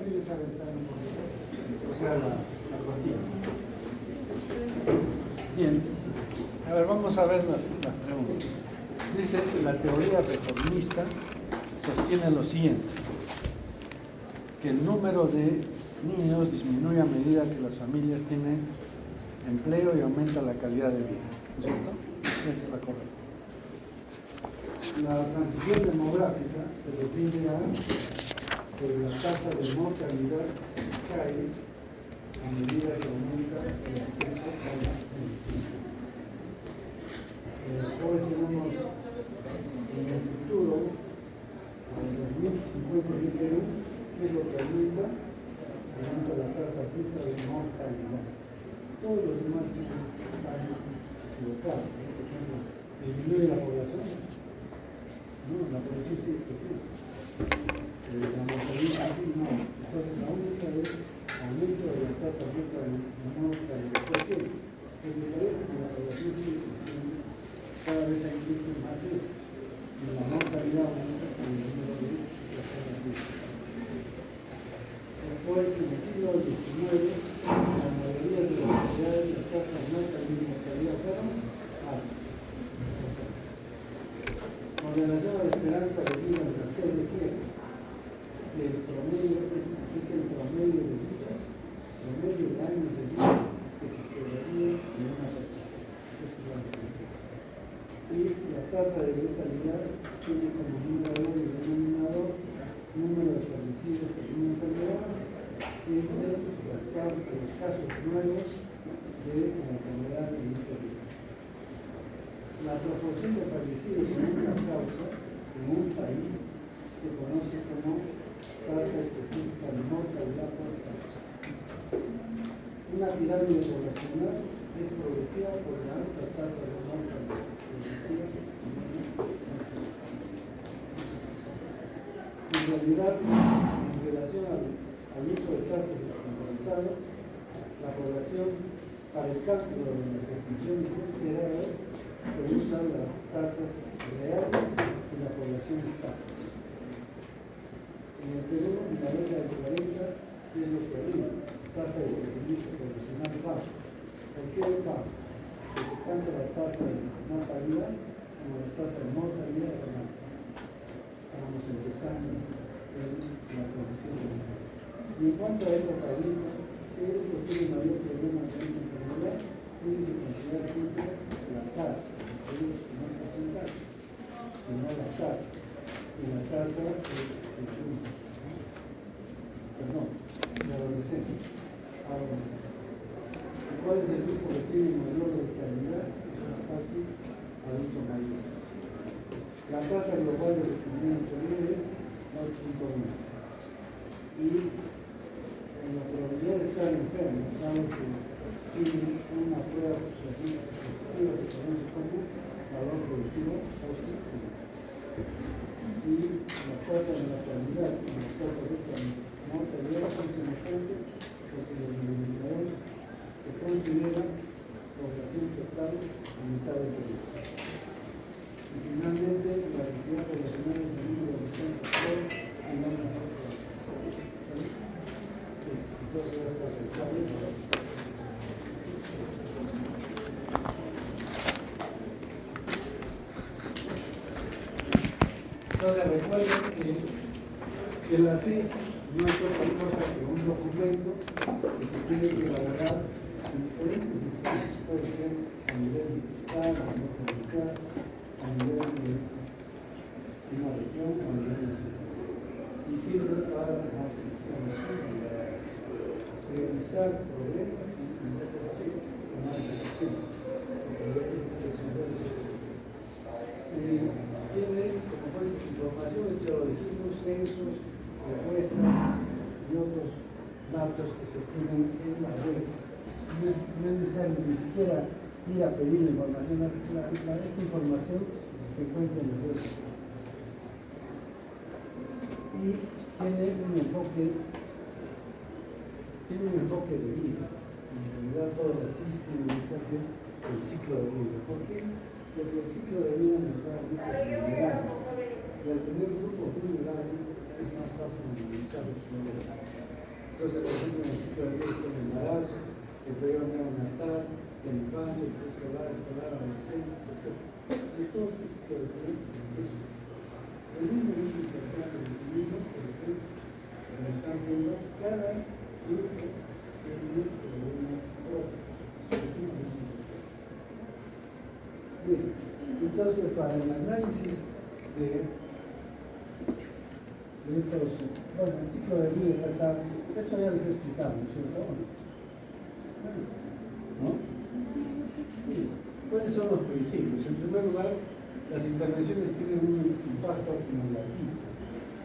abrir esa ventana un poquito, o sea, la cortina. Bien, a ver, vamos a ver las preguntas. Dice, la teoría reformista sostiene lo siguiente, que el número de niños disminuye a medida que las familias tienen empleo y aumenta la calidad de vida, ¿no es cierto? Esa es la correcta. La transición demográfica se define a que la tasa de mortalidad cae a medida que aumenta el acceso a la medicina. Hoy tenemos en el futuro, en 2050 y Perú, ¿qué es lo que aumenta? Aumenta la tasa bruta de mortalidad. Todos los demás están equivocados. Por ejemplo, disminuye la población. No, la población sigue creciendo. La mortalidad aquí no. Entonces la única es aumento de la tasa bruta de mortalidad. ¿Por qué? Porque parece que la población sigue creciendo. Cada vez hay muchos más gente. Y la mortalidad aumenta con el número de personas vivas. Después, en el siglo XIX, la mayoría de las sociedades de tasas mortalidad y mortalidad fueron altas. Con relación a la esperanza de vida al nacer, decía que el promedio es el promedio de vida, promedio de años de vida que se esperaría en una persona. Y la tasa de letalidad tiene como numerador y denominador número de fallecidos por una enfermedad entre los casos nuevos de la enfermedad de vida. La proporción de fallecidos en una causa en un país se conoce como tasa específica de mortalidad por causa. Una pirámide poblacional es progresiva por la alta tasa de mortalidad. En realidad, en relación al uso de tasas estandarizadas, la población, para el cálculo de las definiciones esperadas, se usan las tasas reales y la población estable. En el Perú, en la década del 40, es lo que había, tasa de crecimiento poblacional baja. ¿Por qué baja? Porque tanto la tasa de natalidad como la tasa de mortalidad eran altas. Estábamos empezando en la transición demográfica. Y en cuanto a esta tablita, ¿qué es lo que tiene mayor problema con esta enfermedad? Tiene que considerar siempre la tasa, no el porcentaje, sino la tasa. Y la tasa es el punto. Perdón, de adolescentes. ¿Cuál es el grupo que tiene mayor letalidad? Es más fácil, adulto mayor. La tasa global de descubrimiento es 8.1. Y en la probabilidad de estar enfermo, dado que tiene una prueba positiva, se conoce como valor productivo positivo. Y la tasa de natalidad y la tasa de mortalidad son semejantes porque los denominadores se considera población total a mitad del Perú. Y finalmente, la densidad poblacional es el número de habitantes por kilómetro cuadrado. Entonces, ahora pensar entonces, recuerden que la CIS no es otra cosa que un documento que se tiene que elaborar en diferentes instancias. Puede ser a nivel digital, a nivel comercial, a nivel de una región o a nivel nacional. Y sirve para tomar decisiones, realizar problemas y tomar decisiones. Tiene como fuentes de información, esto lo dijimos, censos, encuestas y otros datos que se tienen en la web. No es necesario ni siquiera ir a pedir información, esta información se encuentra en la web. Y tiene un enfoque de vida. En realidad todas las CIS tienen un enfoque del ciclo de vida. ¿Por qué? Porque el ciclo de vida nos da grupos vulnerables. Y al tener grupos vulnerables es más fácil analizar los problemas. docentes, etc. De todo este tipo de proyectos. El mismo intercambio de niños, por ejemplo, que nos están viendo, cada grupo tiene problemas propios. Bien, entonces para el análisis de estos, bueno, el ciclo de vida ya saben, esto ya les he explicado, ¿no es cierto? ¿No? Sí. ¿Cuáles son los principios? En primer lugar, las intervenciones tienen un impacto acumulativo.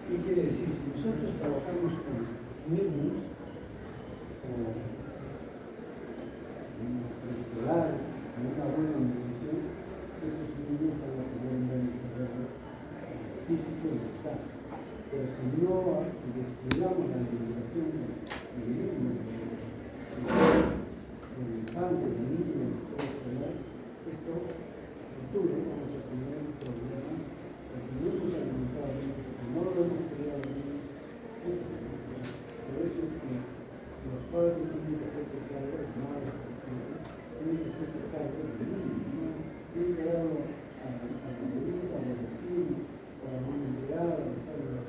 ¿Qué quiere decir? Si nosotros trabajamos con niños o escolares, con una buena nutrición, esos niños van a tener un buen desarrollo físico y mental. Pero si no descuidamos la alimentación del niño, del infante, del niño, del escolar, esto futuro vamos a tener problemas porque no hemos alimentado bien, porque no lo hemos criado bien, etc. Por eso es que los padres tienen que hacerse cargo, los madres, tienen que hacerse cargo del niño, ¿no? Tienen que darlo a la abuelita, a los vecinos, a la mamá empleada, a la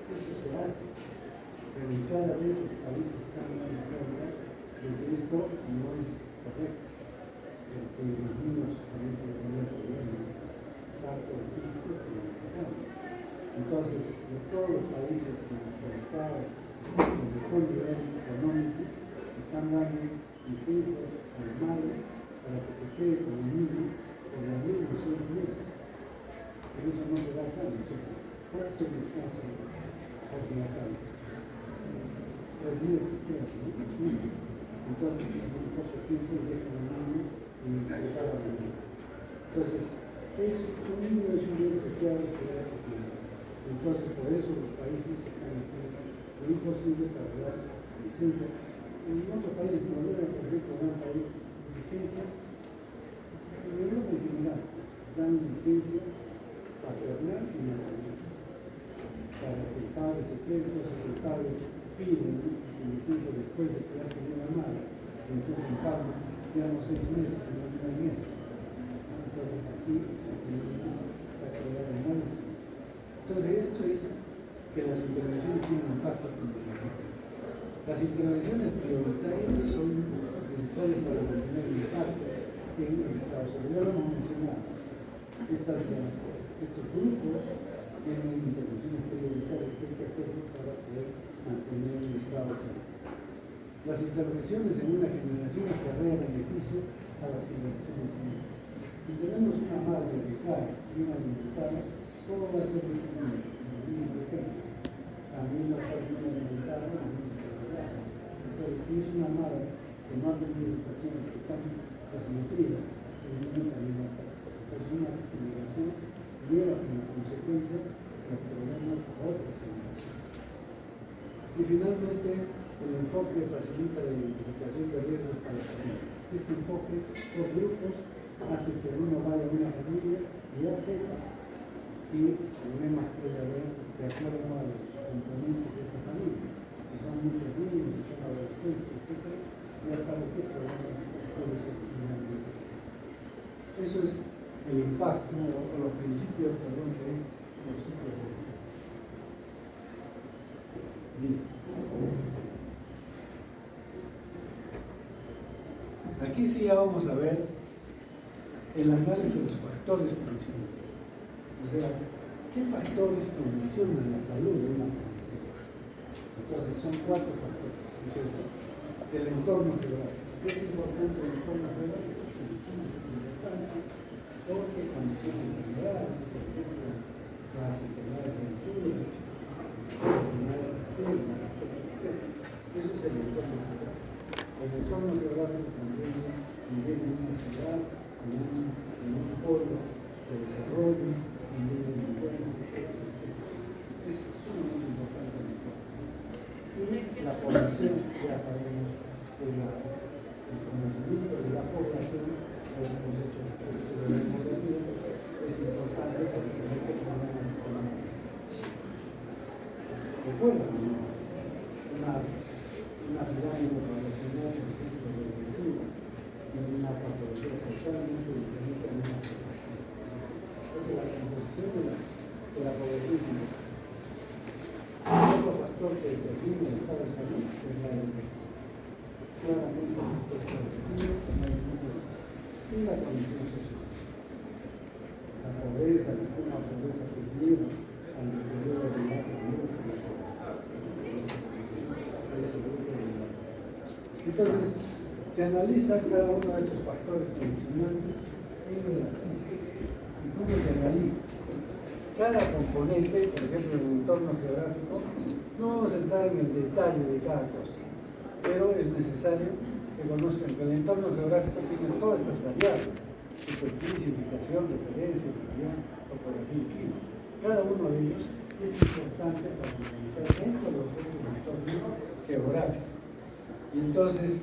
eso se hace, pero cada vez los países están dando cuenta de que esto no es correcto, porque los niños también se tienen problemas, tanto físicos como mentales. Entonces, de todos los países industrializados, con mejor nivel económico, están dando licencias a los madres para que se quede con el niño por los mismos 6 meses. Pero eso no se da acá, ¿no es cierto? ¿Cuál es el descanso? Los días se quedan, ¿no? Entonces, en un poco tiempo dejan el niño y preparan el niño. Entonces, un niño es un bien especial que da tiempo. Entonces, por eso los países están haciendo lo imposible para dar licencia. En otros países, como Europa, por ejemplo, dan licencia, en Europa en general, dan licencia paternal y maternal. Para que el padre se quede, entonces el padre pide su licencia después de que ha tenido la madre, entonces el padre quedamos 6 meses y no 9 meses. Entonces así está creado el modo. Entonces esto es que las intervenciones tienen impacto acumulativo. Las intervenciones prioritarias son necesarias para mantener el impacto en el Estado. Ya lo hemos mencionado. Estos grupos tienen intervenciones prioritarias que hay que hacer para poder mantener el estado de salud. Las intervenciones en una generación acarrean beneficio a las generaciones siguientes. Si tenemos una madre educada, bien alimentada, ¿cómo va a ser ese niño pequeño? También va a ser bien alimentada, bien desarrollada. Entonces, si es una madre que no ha tenido educación, que está desnutrida, el niño también va a estar así. Entonces, una generación lleva como consecuencia los problemas a otras generaciones. Y finalmente, el enfoque facilita la identificación de riesgos para la familia. Este enfoque por grupos hace que uno vaya a una familia y ya sepa qué problemas puede haber de acuerdo a los componentes de esa familia. Si son muchos niños, si son adolescentes, etc., ya sabe qué problemas puede ser finalmente. Eso es el impacto o los principios, perdón, de los ciclos de vida. Bien. Aquí sí ya vamos a ver el análisis de los factores condicionales. O sea, ¿qué factores condicionan la salud de una población? Entonces son 4 factores, ¿no es cierto? El entorno geográfico. ¿Qué es importante el entorno geográfico? Porque condiciones enfermedades, por ejemplo, las enfermedades de altura, las enfermedades de células, etc. Eso es el entorno geográfico. El entorno geográfico también es nivel en una ciudad, en un polo de desarrollo, nivel de delincuencia, etc. Es sumamente importante el entorno. Y la población, ya sabemos, el conocimiento de la población, pues hemos hecho es importante para saber qué problemas de salud. Recuerdan, ¿no? Una pirámide poblacional, por ejemplo, regresiva, tiene una patología totalmente diferente de la composición de la población general. Otro factor que determina el estado de salud es la educación. Claramente establecido en la educación y la condición social. La pobreza, la extrema pobreza que lleva al deterioro de la salud de la población. Entonces, se analiza cada uno de estos factores condicionantes en el CIS. ¿Y cómo se analiza? Cada componente, por ejemplo, en el entorno geográfico, no vamos a entrar en el detalle de cada cosa, pero es necesario que conozcan que el entorno geográfico tiene todas estas variables: superficie, ubicación, referencia, región, topografía y clima. Cada uno de ellos es importante para analizar dentro de lo que es el entorno geográfico. Y entonces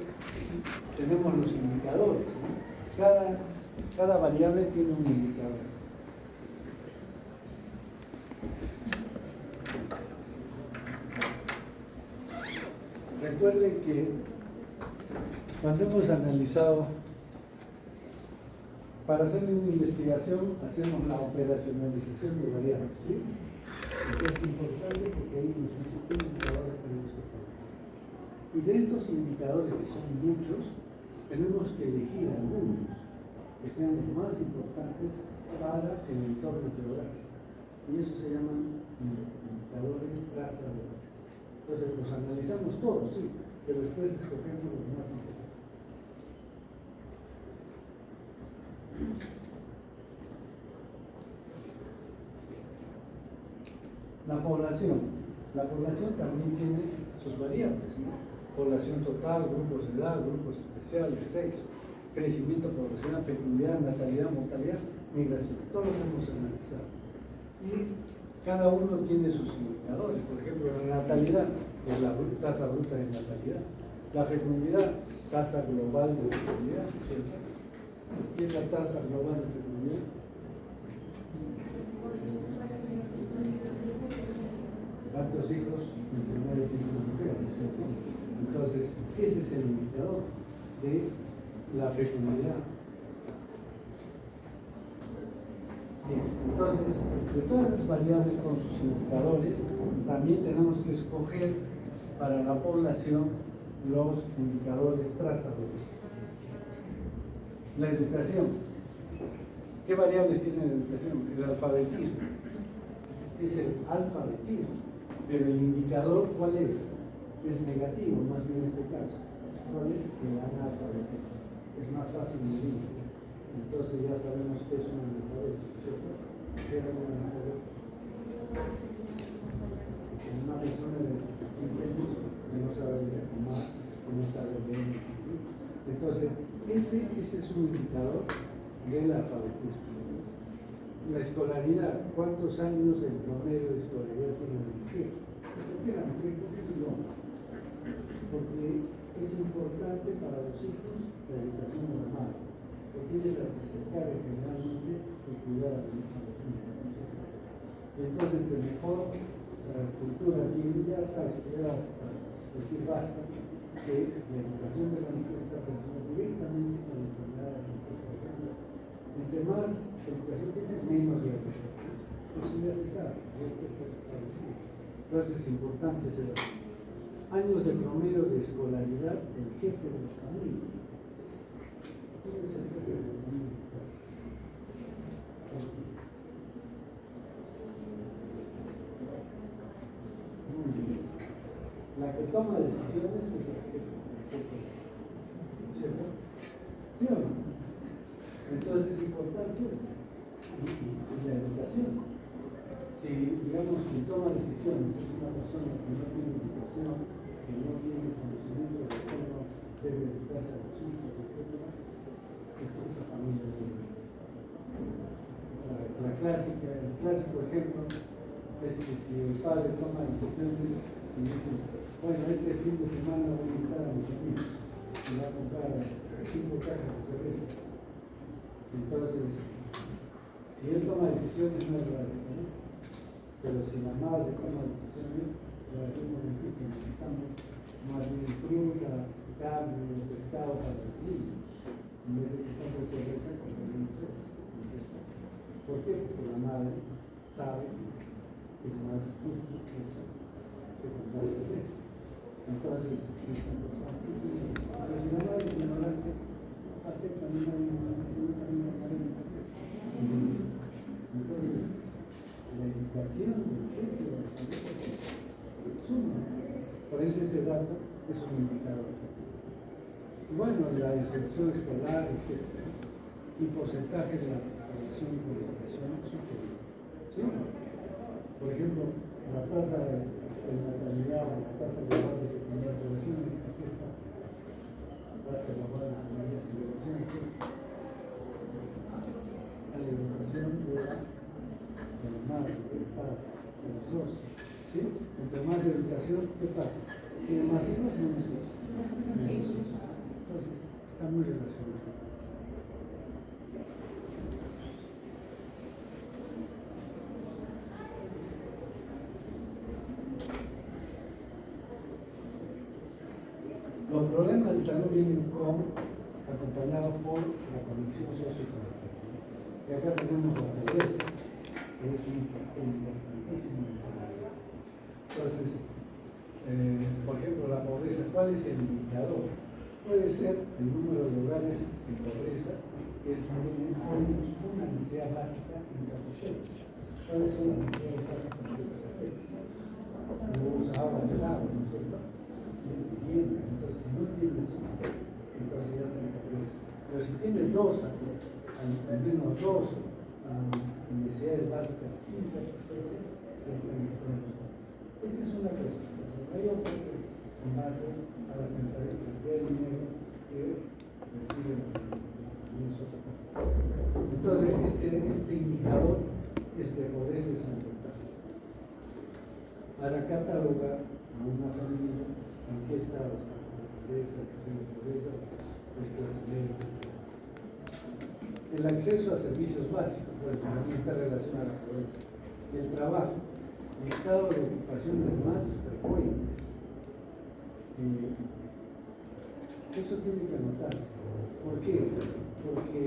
tenemos los indicadores, ¿no? Cada variable tiene un indicador. Recuerden que cuando hemos analizado, para hacer una investigación hacemos la operacionalización de variables, ¿sí? Es importante porque ahí nos dice qué indicadores tenemos que poner. Y de estos indicadores, que son muchos, tenemos que elegir algunos que sean los más importantes para el entorno geográfico. Y eso se llaman indicadores trazadores. Entonces los analizamos todos, sí, pero después escogemos los más importantes. La población. La población también tiene sus variables, ¿no? Población total, grupos de edad, grupos especiales, sexo, crecimiento poblacional, fecundidad, natalidad, mortalidad, migración. Todos los hemos analizado. Y cada uno tiene sus indicadores. Por ejemplo, la natalidad es la tasa bruta de natalidad. La fecundidad, tasa global de fecundidad, ¿cierto? ¿Qué es la tasa global de fecundidad? ¿Cuántos hijos en primer tiene una mujer? ¿Cierto? Entonces, ese es el indicador de la fecundidad. Bien, entonces, de todas las variables con sus indicadores, también tenemos que escoger para la población los indicadores trazadores. La educación. ¿Qué variables tiene la educación? El alfabetismo. Es el alfabetismo. Pero el indicador, ¿cuál es? Es negativo, más bien en este caso. ¿Cuál es? El analfabetismo. Es más fácil medir. Entonces ya sabemos que es un analfabeto, ¿cierto? ¿Qué es un analfabeto? Una persona de 15 años que no sabe leer, que no sabe leer. Entonces, ese es un indicador del alfabetismo. La escolaridad, ¿cuántos años en promedio de escolaridad tiene la mujer? ¿Por qué la mujer? ¿Por qué el hombre? Porque es importante para los hijos la educación de la madre, porque ella es la que se encarga generalmente de cuidar a los niños. Y entonces, entre mejor cultura tiene, ya está estudiada para decir basta, que la educación de la mujer está relacionada directamente con la enfermedad de la mujer. Entre más educación tiene, menos diabetes. Eso ya se sabe, esto está establecido. Entonces es importante ser años de promedio de escolaridad del jefe de la familia. ¿Quién es el jefe de la familia? Muy bien. La que toma decisiones es la jefe. ¿Cierto? ¿Sí o no? Entonces es importante esto. Y la educación. Si, digamos, quien toma decisiones es una persona que no tiene educación, que no tiene conocimiento de cómo debe educarse a los hijos, etc., es esa familia. La clásica, el clásico ejemplo es que si el padre toma decisiones y dice, bueno, este fin de semana voy a invitar a mis amigos y va a comprar 5 cajas de cerveza. Entonces, si él toma decisiones, no es básico, ¿no? Pero si la madre toma decisiones, le decimos que necesitamos más bien fruta, carne, pescado para los niños, en vez de que compre cerveza, compremos esto. ¿Por qué? Porque la madre sabe que es más justo eso que comprar cerveza. Entonces, es importantísimo. Pero si la madre es ignorante, acepta una cerveza. Entonces, la educación del jefe de la familia es uno. Por eso ese dato es un indicador. Y bueno, la deserción escolar, etc. Y porcentaje de la población con educación superior. ¿Sí? Por ejemplo, la tasa de natalidad, la tasa global de fecundidad, población, aquí está. La tasa global de fecundidad, celebración, a la educación de la madre, del padre, de los dos. ¿Sí? Entre más educación, ¿qué pasa? ¿Tiene más hijos o menos hijos? Entonces, está muy relacionado. Los problemas de salud vienen acompañados por la condición socioeconómica. Y acá tenemos la pobreza, que es importantísimo. Entonces, por ejemplo, la pobreza, ¿cuál es el indicador? Puede ser el número de hogares en pobreza que es al menos una necesidad básica insatisfecha. ¿Cuáles son las necesidades básicas insatisfechas? Luz, agua, ¿no es cierto? Entonces, si no tienes uno, entonces ya está en pobreza. Pero si tienes dos, al menos dos necesidades básicas insatisfechas, ya está en extremo. Esta es una clasificación. Hay otra que es en base a la cantidad de dinero que reciben nosotros. Entonces, este indicador es de pobreza y desigualdad. Para catalogar a una familia en qué estado está, pobreza, extrema pobreza, clase media, etc. El acceso a servicios básicos, pues también está relacionado a la pobreza. El trabajo, listado de ocupaciones más frecuentes. Eso tiene que anotarse. ¿Por qué? Porque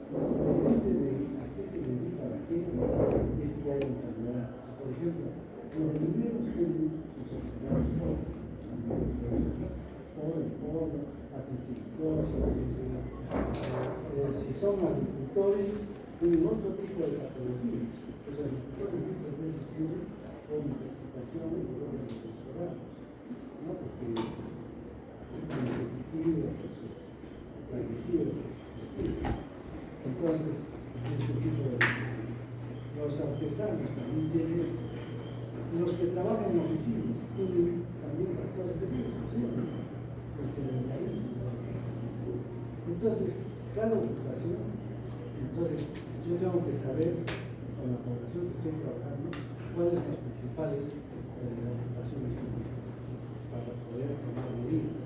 depende de a qué se dedica la gente, es que hay enfermedades. Por ejemplo, los mineros tienen sus enfermedades hacen psicosis, si son agricultores, tienen otro tipo de patologías. Los agricultores muchas veces tienen intoxicación de drogas asesoradas, ¿no? Porque insecticidas, plaguicidas. Entonces, ese tipo de... Los artesanos también tienen, los que trabajan en oficinas tienen también factores de riesgo, ¿sí? El sedentarismo. Entonces, cada ocupación, entonces yo tengo que saber con la población que estoy trabajando cuáles son las principales ocupaciones que tengo para poder tomar medidas.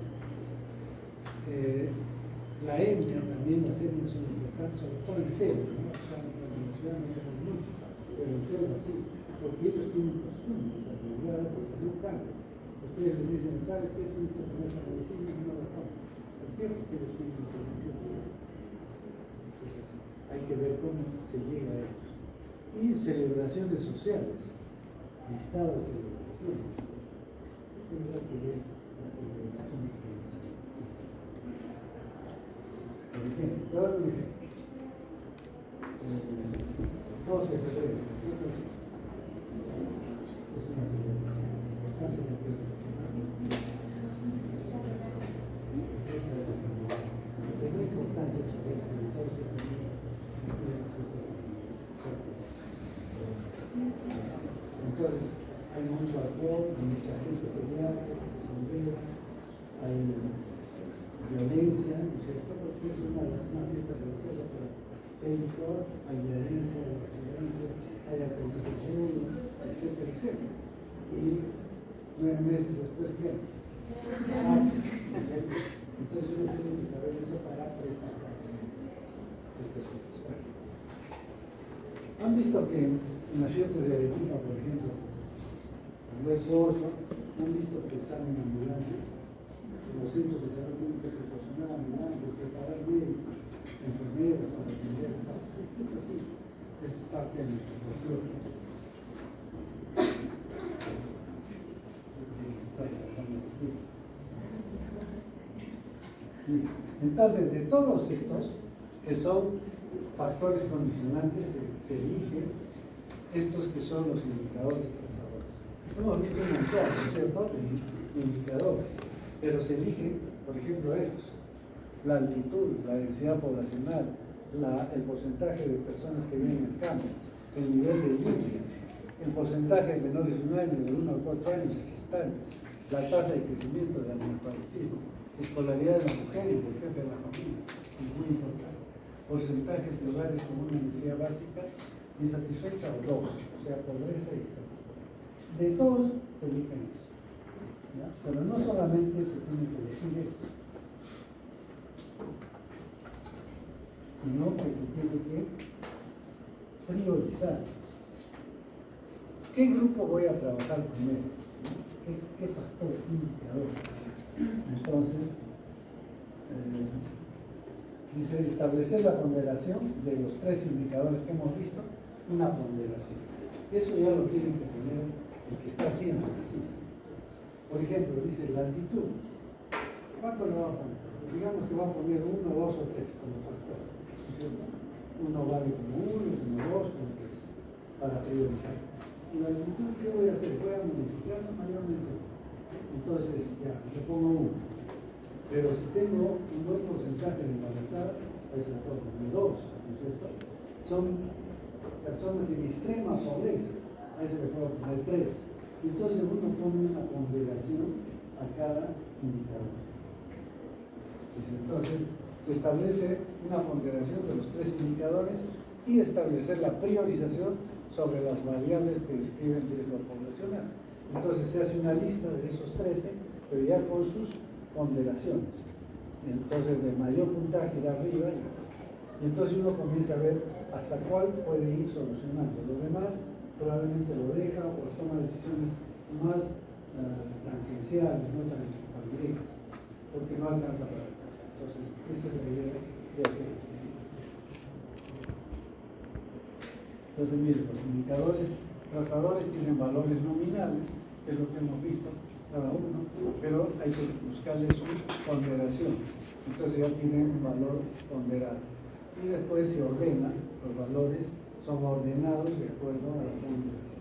La etnia también, las etnias son importantes, sobre todo en selva, ¿no? En la ciudad no tenemos mucho, pero en selva sí, porque ellos tienen costumbres arraigadas y que no cambian. Ustedes les dicen, ¿sabes qué? Tienes que poner para decir y no la toman. ¿Por qué? Porque ellos tienen diferencias de ellos. Entonces, hay que ver cómo se llega a ellos. Y celebraciones sociales, listado de celebraciones. Tendrá que ver las celebraciones sociales. Por ejemplo, todo un ejemplo. 12 de febrero. Es una celebración. Tengo importancia saber que el 12 de febrero entonces hay mucho alcohol, hay mucha gente peleada, hay violencia, ¿no es cierto? Porque es una fiesta religiosa, pero si hay licor, hay violencia, hay accidentes, hay alcoholismo, etcétera, etcétera. Y 9 meses después, ¿qué? Entonces uno tiene que saber eso para prepararse. ¿Han visto que en las fiestas de Arequipa, por ejemplo, cuando es gozo, han visto que salen ambulancias? Los centros de salud tienen que proporcionar ambulancias, preparar bien enfermeros para atender. Es así. Es parte de nuestro folclore. Entonces, de todos estos, que son factores condicionantes, se eligen estos que son los indicadores trazadores. Hemos visto un montón, ¿no es cierto?, de indicadores, pero se eligen, por ejemplo, estos: la altitud, la densidad poblacional, el porcentaje de personas que viven en el campo, el nivel de lluvia, el porcentaje de menores de 1 año, de 1 a 4 años, de gestantes, la tasa de crecimiento del analfabetismo, escolaridad de la mujer y del jefe de la familia, es muy importante. Porcentajes de hogares con una necesidad básica insatisfecha o 2, o sea, pobreza y esclavitud. De todos se eligen eso, ¿ya? Pero no solamente se tiene que elegir eso, sino que se tiene que priorizar. ¿Qué grupo voy a trabajar primero? ¿Qué factor, qué indicador? Entonces, dice establecer la ponderación de los 3 indicadores que hemos visto, una ponderación. Eso ya lo tiene que tener el que está haciendo el CIS. Por ejemplo, dice la altitud. ¿Cuánto le va a poner? Digamos que va a poner 1, 2 o 3 como factor. Uno vale como 1, como 2, como 3, para priorizar. Y la altitud, ¿qué voy a hacer? Voy a modificarla mayormente. Entonces, ya, le pongo 1. Pero si tengo un buen porcentaje de embarazadas, pues la puedo poner 2, ¿no es cierto? Son personas en extrema pobreza, a eso le puedo poner 3. Entonces uno pone una ponderación a cada indicador. Entonces se establece una ponderación de los 3 indicadores y establecer la priorización sobre las variables que describen el riesgo poblacional. Entonces se hace una lista de esos 13, pero ya con sus ponderaciones. Entonces de mayor puntaje ir arriba, y entonces uno comienza a ver hasta cuál puede ir solucionando. Lo demás probablemente lo deja o toma decisiones más tangenciales, no tan directas, porque no alcanza para todo. Entonces esa es la idea de hacer esto. Entonces miren, los indicadores trazadores tienen valores nominales, que es lo que hemos visto cada uno, pero hay que buscarle su ponderación. Entonces ya tienen un valor ponderado. Y después se ordena, los valores son ordenados de acuerdo a la ponderación.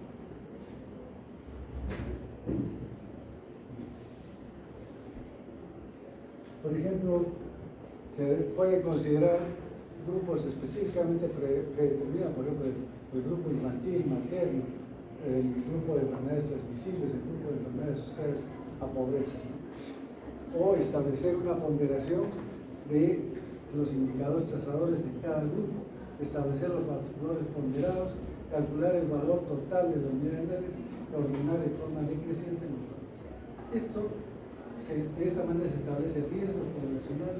Por ejemplo, se puede considerar grupos específicamente predeterminados, por ejemplo, el grupo infantil, materno, el grupo de enfermedades transmisibles, el grupo de enfermedades asociadas a pobreza, ¿no? O establecer una ponderación de los indicadores trazadores de cada grupo, establecer los valores ponderados, calcular el valor total de los unidades, ordenar de forma decreciente los valores. De esta manera se establece el riesgo poblacional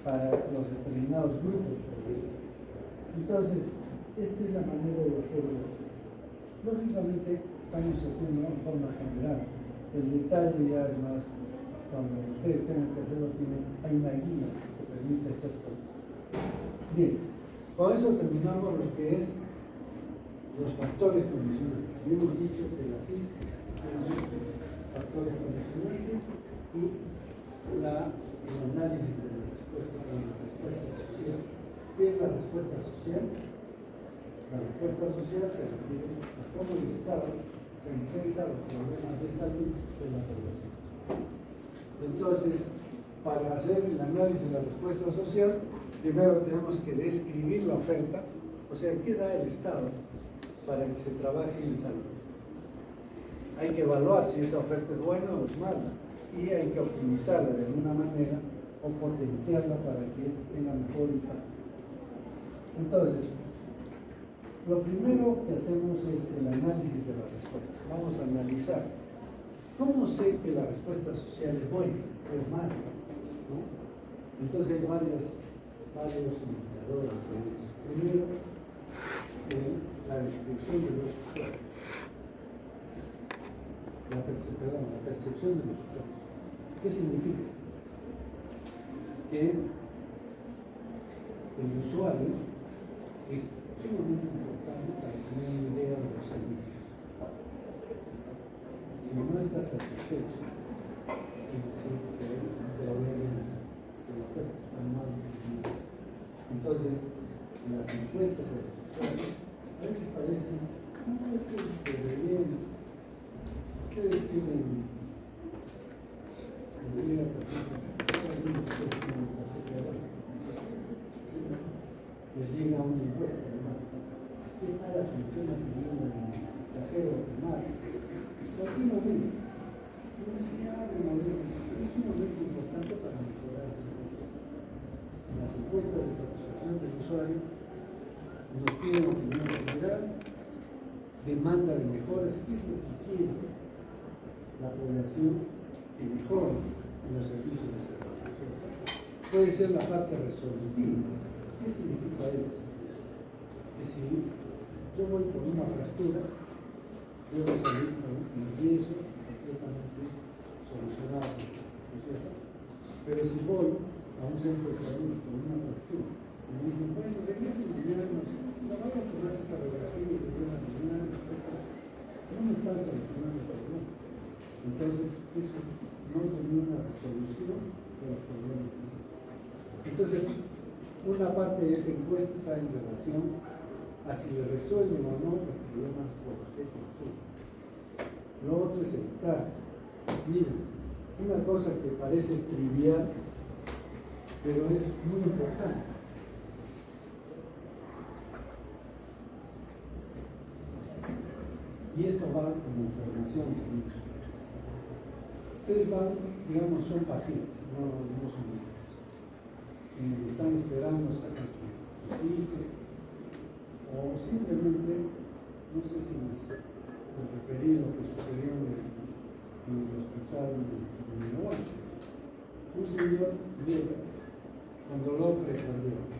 para los determinados grupos. Entonces, esta es la manera de hacer el acceso. Lógicamente, estamos haciendo en forma general. El detalle ya es más, cuando ustedes tengan que hacerlo, hay una guía que permite hacer todo. Bien, con eso terminamos lo que es los factores condicionantes. Y hemos dicho que la CIS tiene factores condicionantes y el análisis de la respuesta social. ¿Qué es la respuesta social? La respuesta social se refiere a cómo el Estado se enfrenta a los problemas de salud de la población. Entonces, para hacer el análisis de la respuesta social, primero tenemos que describir la oferta, o sea, ¿qué da el Estado para que se trabaje en salud? Hay que evaluar si esa oferta es buena o es mala, y hay que optimizarla de alguna manera o potenciarla para que tenga mejor impacto. Entonces, lo primero que hacemos es el análisis de la respuesta. Vamos a analizar cómo sé que la respuesta social es buena o es mala, ¿no? Entonces hay varios indicadores de eso. Primero, la descripción de los usuarios. La percepción de los usuarios. ¿Qué significa? Que el usuario es sumamente importante para tener una idea de los servicios. Si no estás satisfecho, es decir, que la oferta está mal decidida. Entonces, las encuestas de los usuarios a veces parecen, no, que deberían, ustedes tienen les llega una encuesta, ¿no? ¿Qué tal la atención atendiendo en cajeros de mar? Continuamente. Es un momento importante para mejorar el servicio. En las encuestas de satisfacción del usuario nos piden opinión general, demanda de mejoras, ¿qué es lo que quiere la población que mejore en los servicios de salud? Puede ser la parte resolutiva. ¿Qué significa eso? Que si yo voy por una fractura, yo voy a salir con un yeso completamente solucionado, ¿no es cierto? Pero si voy a un centro de salud con una fractura, y me dicen, bueno, regresen mañana, no van a tomar esta radiografía y se van a mañana, etc. No me están solucionando el problema. Entonces, eso no tenía una resolución de los problemas. Entonces, una parte de esa encuesta está en relación a si le resuelven o no los problemas por los que consumen. Lo otro es evitar. Miren, una cosa que parece trivial, pero es muy importante. Y esto va como información también. Ustedes van, digamos, son pacientes, no son médicos. Están esperando sacar su registro, o simplemente, no sé si les referí lo que sucedió en el hospital de Milwaukee. Un señor llega con dolor precardíaco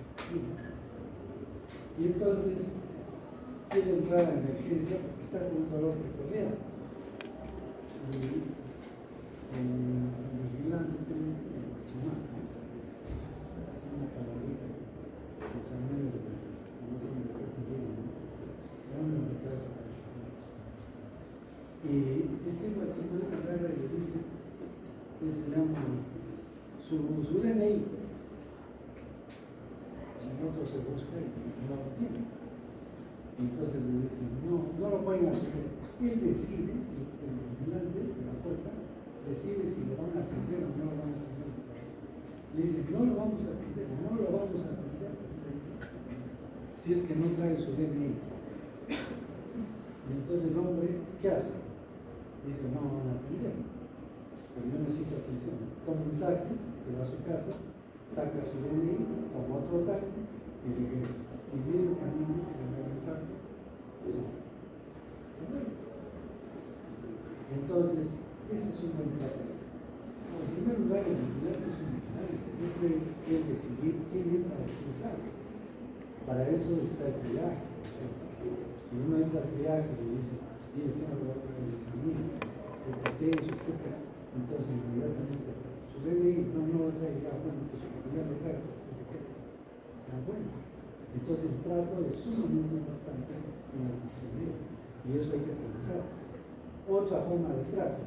y entonces quiere entrar a emergencia porque está con un dolor precardíaco. Y el vigilante tiene que chimar, una palabrita de San Luis de no tiene que seguir, ¿no? Se casa. Y este guachimán agarra y le dice, se llama su DNI. El otro se busca y no lo tiene. Y entonces le dicen, no lo pueden atender. Él decide, el vigilante de la puerta, decide si le van a atender o no lo van a atender. Le dicen, no lo vamos a atender, si es que no trae su DNI. Y entonces el hombre, ¿qué hace? Dice, no van a atender, pero yo necesito atención. Toma un taxi, se va a su casa, saca su DNI, toma otro taxi y regresa. Y viene el camino que le va a infarto. Entonces, ese es un buen trato. En primer lugar, el vigilante es un vigilante. No puede él decidir quién entra a utilizar. Para eso está el triaje. Si uno entra al triaje y dice, tiene que hablar con el examen, el potencio, etc., entonces inmediatamente su DNI no lo trae, bueno, pues su familia lo trae, ¿se dan cuenta? Entonces el trato es sumamente importante en la funcionalidad y eso hay que pensar. Otra forma de trato.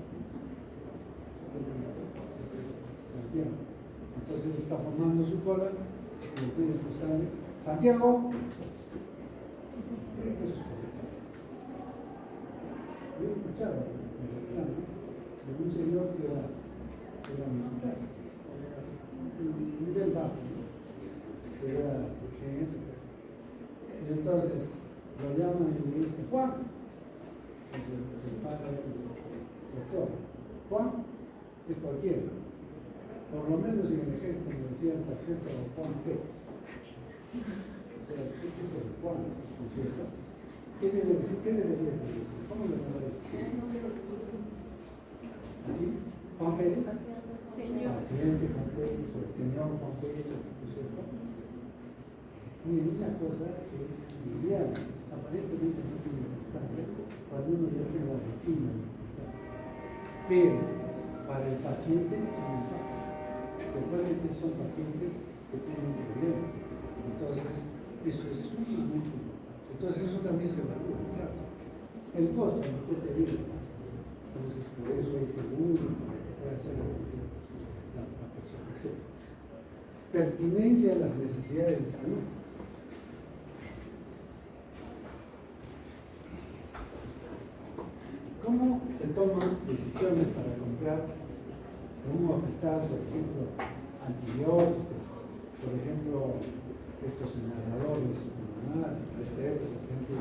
Santiago. Entonces él está formando su cola y el médico sale, Santiago. Eso es correcto. Yo he escuchado el reclamo de un señor que era militar, un nivel bajo, ¿no? Que era sargento. Y entonces lo llaman y le dicen, Juan. El padre del doctor, Juan es cualquiera. Por lo menos en el ejército me decían sargento Juan Pérez. O sea, ese es el Juan, ¿no es cierto? ¿Qué debe decir? ¿Qué deberías decir? ¿Cómo le van a decir? ¿Así? ¿Juan Pérez? Señor. Paciente Juan Pérez, el señor Juan Pérez, ¿no es cierto? Miren, una cosa que es ideal, aparentemente no tiene importancia, cuando uno ya tiene la rutina, pero para el paciente sí importa. Recuerden que son pacientes que tienen problemas, entonces eso es sumamente importante. Entonces eso también se evalúa el trato. El costo, que se vive. Entonces por eso hay seguro, puede hacer la persona, etc. Pertinencia a las necesidades de salud. ¿Cómo se toman decisiones para comprar un hospital, por ejemplo, antibióticos, por ejemplo, estos inhaladores pulmonares, por ejemplo,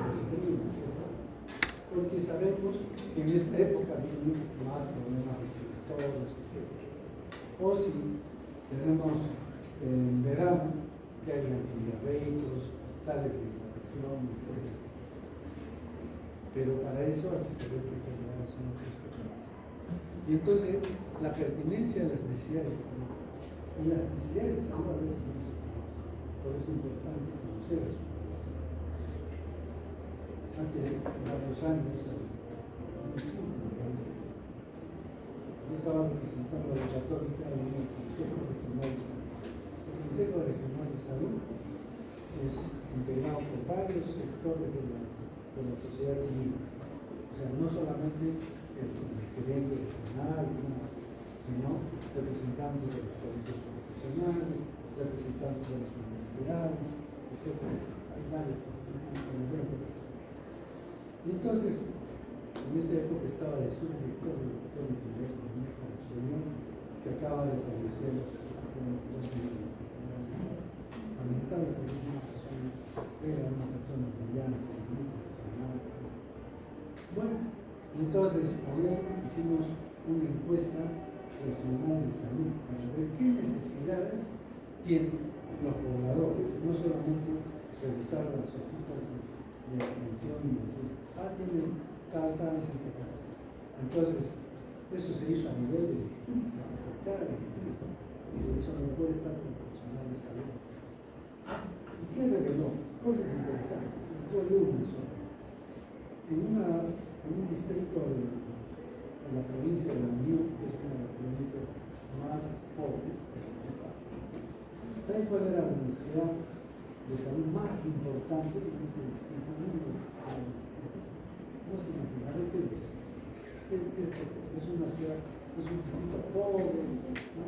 porque sabemos que en esta época vienen más problemas respiratorios, etc. O si tenemos en verano que hay antidiabéticos, sales de hidratación, etc. Pero para eso hay que saber qué enfermedades son las personas. Y entonces, la pertinencia de las necesidades de salud. Y las necesidades de salud a veces no se conocen. Por eso es importante conocer a su población. Hace varios años, yo estaba representando a la Católica en el Consejo Regional de Salud. El Consejo Regional de Salud es integrado por varios sectores de la sociedad civil. O sea, no solamente el gerente regional, sino representantes de los colegios profesionales, representantes de las universidades, etc. Hay varios. Y entonces, en esa época estaba el subdirector del doctor Miguel Soñón, que acaba de fallecer hace 2 años. Lamentable, porque era una persona brillante, muy profesional, etc. Bueno, entonces ayer hicimos una encuesta regional de salud para ver qué necesidades tienen los pobladores, no solamente revisar las hojitas de atención y decir, tienen tal, etc. Entonces, eso se hizo a nivel de distrito, por cada distrito, y se hizo una encuesta con personal de salud. ¿Y qué reveló? Cosas interesantes. Esto es una sola. En un distrito de la provincia de la Unión, que es una de las provincias más pobres, ¿saben cuál era la necesidad de salud más importante en ese distrito? No se imaginarán qué es. Es una ciudad, es un distrito pobre, ¿no?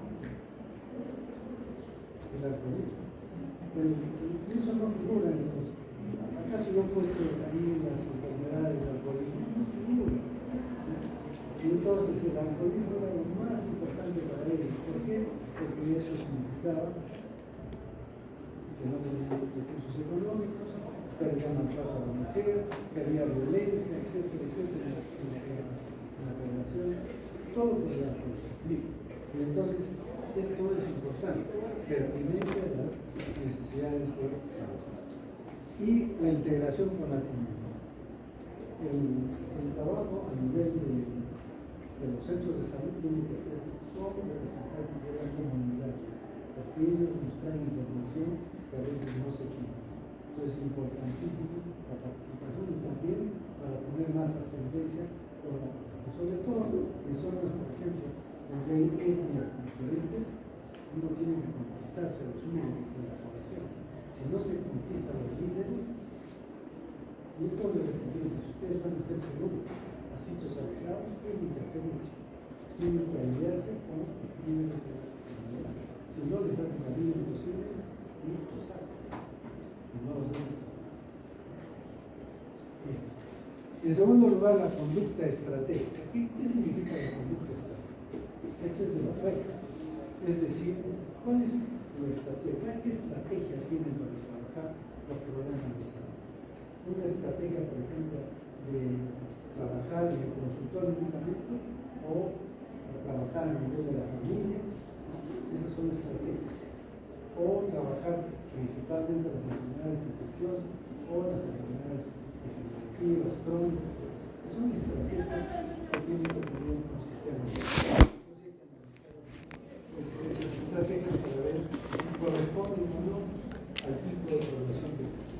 El alcoholismo. Eso no figura en los. ¿Acaso yo he puesto ahí las enfermedades del alcoholismo? No figura. Y entonces el alcoholismo era lo más importante para ellos. ¿Por qué? Porque eso significaba que no tenían recursos económicos, que había maltrato a la mujer, que había violencia, etcétera, en la población, todo por el alcoholismo. Y entonces, esto es importante, pertinencia de las necesidades de salud. Y la integración con la comunidad. El trabajo a nivel de los centros de salud tiene que hacerse con representantes de la comunidad, porque ellos nos traen información que a veces no se tiene. Entonces es importantísimo la participación y también para tener más ascendencia con la población. Sobre todo en zonas, por ejemplo, donde hay etnias diferentes, uno tiene que conquistarse a los líderes de la población. Si no se conquistan los líderes, y esto lo repetimos, ustedes van a ser seguros, a sitios alejados, tienen que hacer eso, tienen que aliarse con líderes de la comunidad. Si no les hacen la vida imposible, y lo saben, y no los dejan. Bien. En segundo lugar, la conducta estratégica. ¿Qué significa la conducta estratégica? Esto es de la FEC. Es decir, ¿cuál es la estrategia? ¿Qué estrategia tienen para trabajar los problemas de salud? Una estrategia, por ejemplo, de trabajar en el consultorio únicamente o trabajar a nivel de la familia. Esas son estrategias. O trabajar principalmente las enfermedades infecciosas o las enfermedades degenerativas, crónicas. Son estrategias que tienen que tener un sistema. Esas estrategias para ver si corresponden o no al tipo de población que tenemos.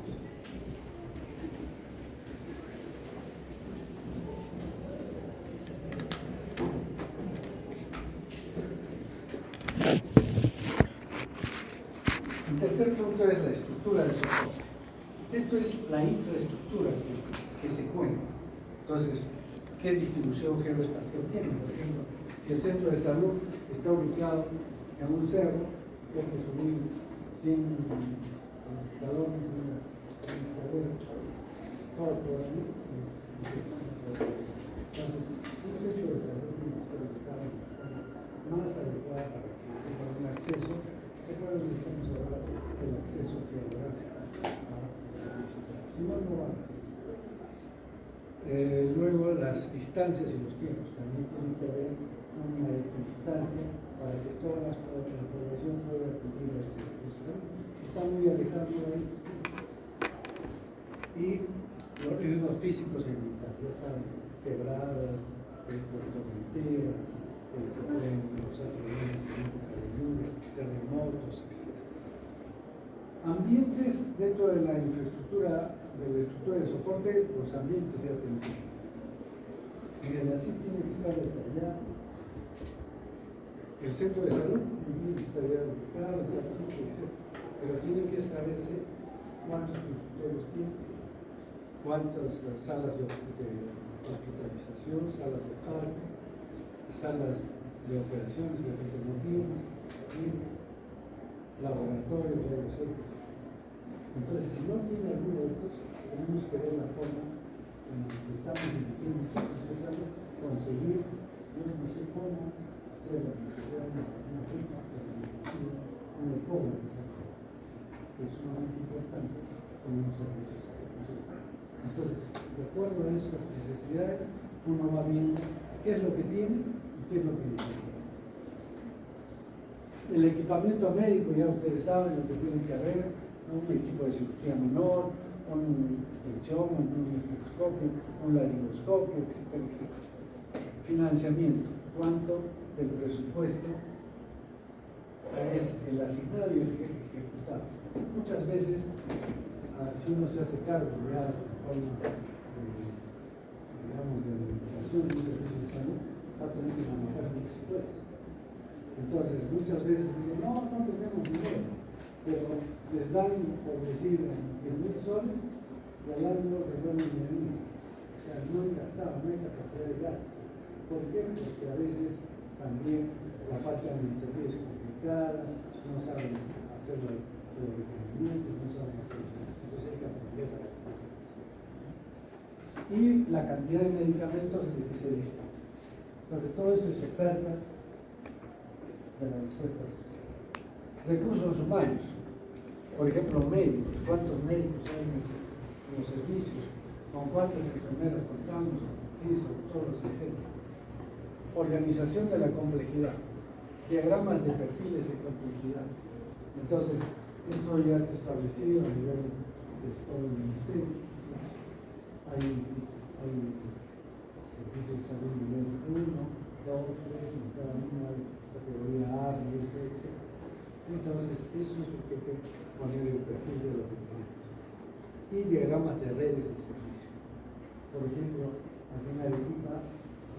El tercer punto es la estructura del soporte. Esto es la infraestructura que se cuenta. Entonces, ¿qué distribución geoespacial tiene? Por ejemplo, si el centro de salud está ubicado en un cerro, hay que subir 100 escalones, una escalera, todo por ahí. Entonces, un centro de salud tiene que estar ubicado en la forma más adecuada para que tenga un acceso. Recuerden que estamos hablando del acceso geográfico a servicios. Si no, no va. Luego las distancias y los tiempos. También tiene que haber una equidistancia para que toda la población pueda cumplir ese servicio. Si está muy alejado ahí. Y los riesgos físicos y ambientales, ya saben, quebradas, tormenteras, que pueden causar problemas en época de lluvia, terremotos, etc. Ambientes dentro de la infraestructura, de la estructura de soporte, los ambientes de atención. Miren, así tiene que estar detallado. El centro de salud está ya ubicado, etc. Pero tiene que saberse cuántos consultorios tiene, cuántas salas de hospitalización, salas de parto, salas de operaciones de motivos, laboratorios, rayos X. Entonces, si no tiene alguno de estos, tenemos que ver la forma en la que estamos invirtiendo, conseguir, yo no sé cómo hacer una rica, un ecólogo, que es sumamente importante con los servicios. Entonces, de acuerdo a esas necesidades, uno va viendo qué es lo que tiene y qué es lo que necesita. El equipamiento médico, ya ustedes saben lo que tienen que haber, ¿no? Un equipo de cirugía menor, un tensión, un microscopio, un laringoscopio, etcétera, etcétera. Financiamiento, cuánto del presupuesto es el asignado y el ejecutado. Muchas veces, si uno se hace cargo ya de forma, digamos, de administración de un servicio de salud, va a tener que manejar un presupuesto. Entonces, muchas veces dicen, no tenemos dinero, pero les dan, por decir, 10.000 soles y al año devuelven 1.000. O sea, no hay gastado, no hay capacidad de gasto. ¿Por qué? Porque a veces también la parte administrativa es complicada, no saben hacer los requerimientos, no saben hacer los cosas. Entonces hay que aprender a hacer eso. Y la cantidad de medicamentos de que se dispone. Porque todo eso es oferta de la respuesta social. Recursos humanos, por ejemplo, médicos. ¿Cuántos médicos hay en los servicios? ¿Con cuántas enfermeras contamos? Doctores, etc. Organización de la complejidad. Diagramas de perfiles de complejidad. Entonces, esto ya está establecido a nivel de todo el ministerio. Hay servicios de salud nivel 1, 2, 3, en cada uno hay categoría A, B, C, etc. Entonces, eso es lo que hay que poner el perfil de lo que tenemos. Y diagramas de redes de servicio. Por ejemplo, aquí en Arequipa,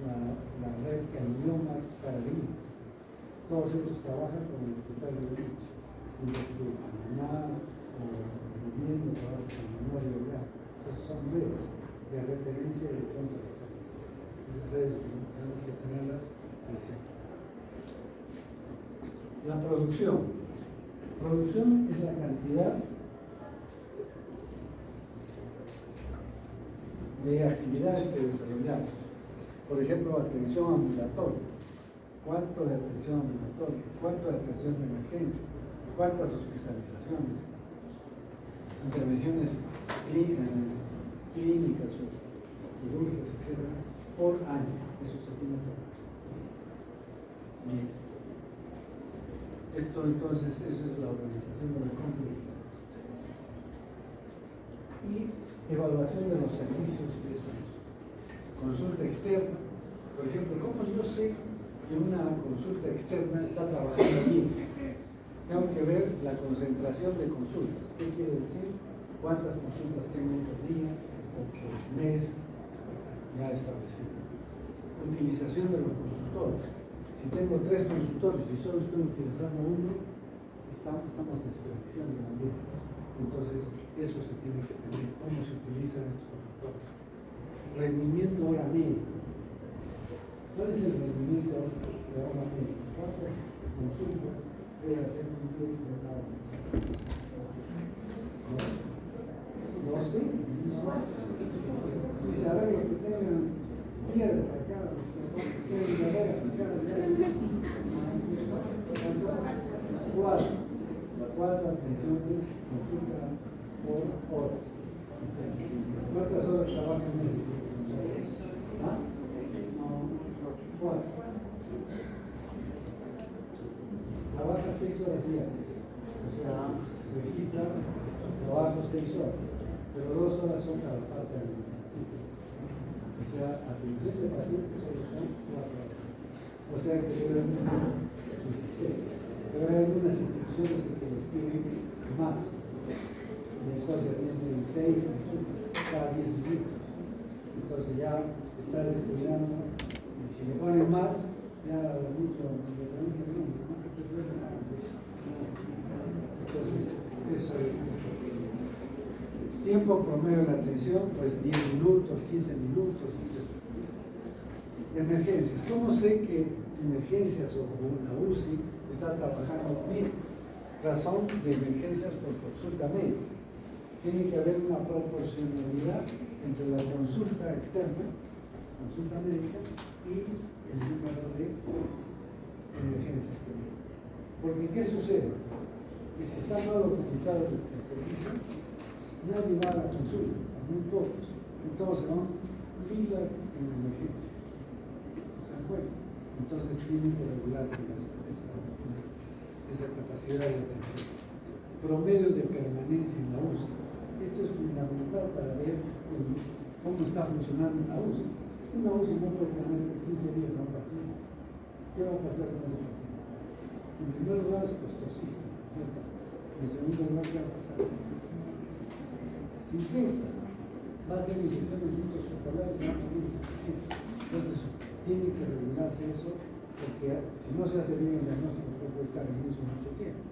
la red Calioma Paradigma. Todos estos trabajan con el hospital de Benítez. Mientras que Panamá o Vivienda trabaja con Memoria Real. Entonces son redes de referencia y de contrarreferencia. Esas redes tenemos que tenerlas presentes. La producción. Producción es la cantidad de actividades que desarrollamos. Por ejemplo, atención ambulatoria. ¿Cuánto de atención ambulatoria? ¿Cuánto de atención de emergencia? ¿Cuántas hospitalizaciones? Intervenciones clínicas o quirúrgicas, etc. por año. Eso se tiene que hacer. Bien. Esto entonces, esa es la organización de la complejidad. Y evaluación de los servicios de salud. Consulta externa. Por ejemplo, ¿cómo yo sé que una consulta externa está trabajando bien? Tengo que ver la concentración de consultas. ¿Qué quiere decir? ¿Cuántas consultas tengo por día o por mes? Ya establecido. Utilización de los consultores. Si tengo 3 consultores y solo estoy utilizando uno, estamos desperdiciando la vida. Entonces, eso se tiene que tener, cómo se utilizan estos conductores. Rendimiento hora media. ¿Cuál es el rendimiento de hora media? ¿Cuántas consultas puede hacer un médico de cada vez? 12. Si sabemos que tengan piedras acá, que tienen carreras, cuatro atenciones, consulta por hora. ¿Cuántas horas trabajan en el médico? ¿Ah? Cuatro. Trabaja 6 horas diarias. O sea, registra su trabajo 6 horas, pero 2 horas son para la parte administrativa. O sea, atención de pacientes solo son 4 horas. O sea que debe haber 16. Pero hay algunas instituciones que los piden más. Entonces atienden 6 cada 10 minutos. Entonces ya está descuidando. Y si le ponen más, ya mucho entonces, eso es. Tiempo promedio de la atención, pues 10 minutos, 15 minutos. Emergencias. ¿Cómo sé que emergencias o una UCI está trabajando bien? Razón de emergencias por consulta médica. Tiene que haber una proporcionalidad entre la consulta externa, consulta médica, y el número de emergencias que vienen. Porque ¿qué sucede? Que si está mal utilizado el servicio, nadie va a la consulta, muy pocos. Entonces, ¿no? Filas en emergencias. ¿Se dan cuenta? Entonces tienen que regularse esa capacidad de atención. Promedios de permanencia en la UCI. Esto es fundamental para ver cómo está funcionando una UCI. Una UCI no puede tener 15 días a un paciente. ¿Qué va a pasar con ese paciente? En primer lugar es costosísimo, ¿cierto? En segundo lugar, ¿qué va a pasar? Si ingresas, va a hacer infecciones intrahospitalares y va a morir. Entonces, tiene que regularse eso, porque si no se hace bien el diagnóstico, puede estar en uso mucho tiempo.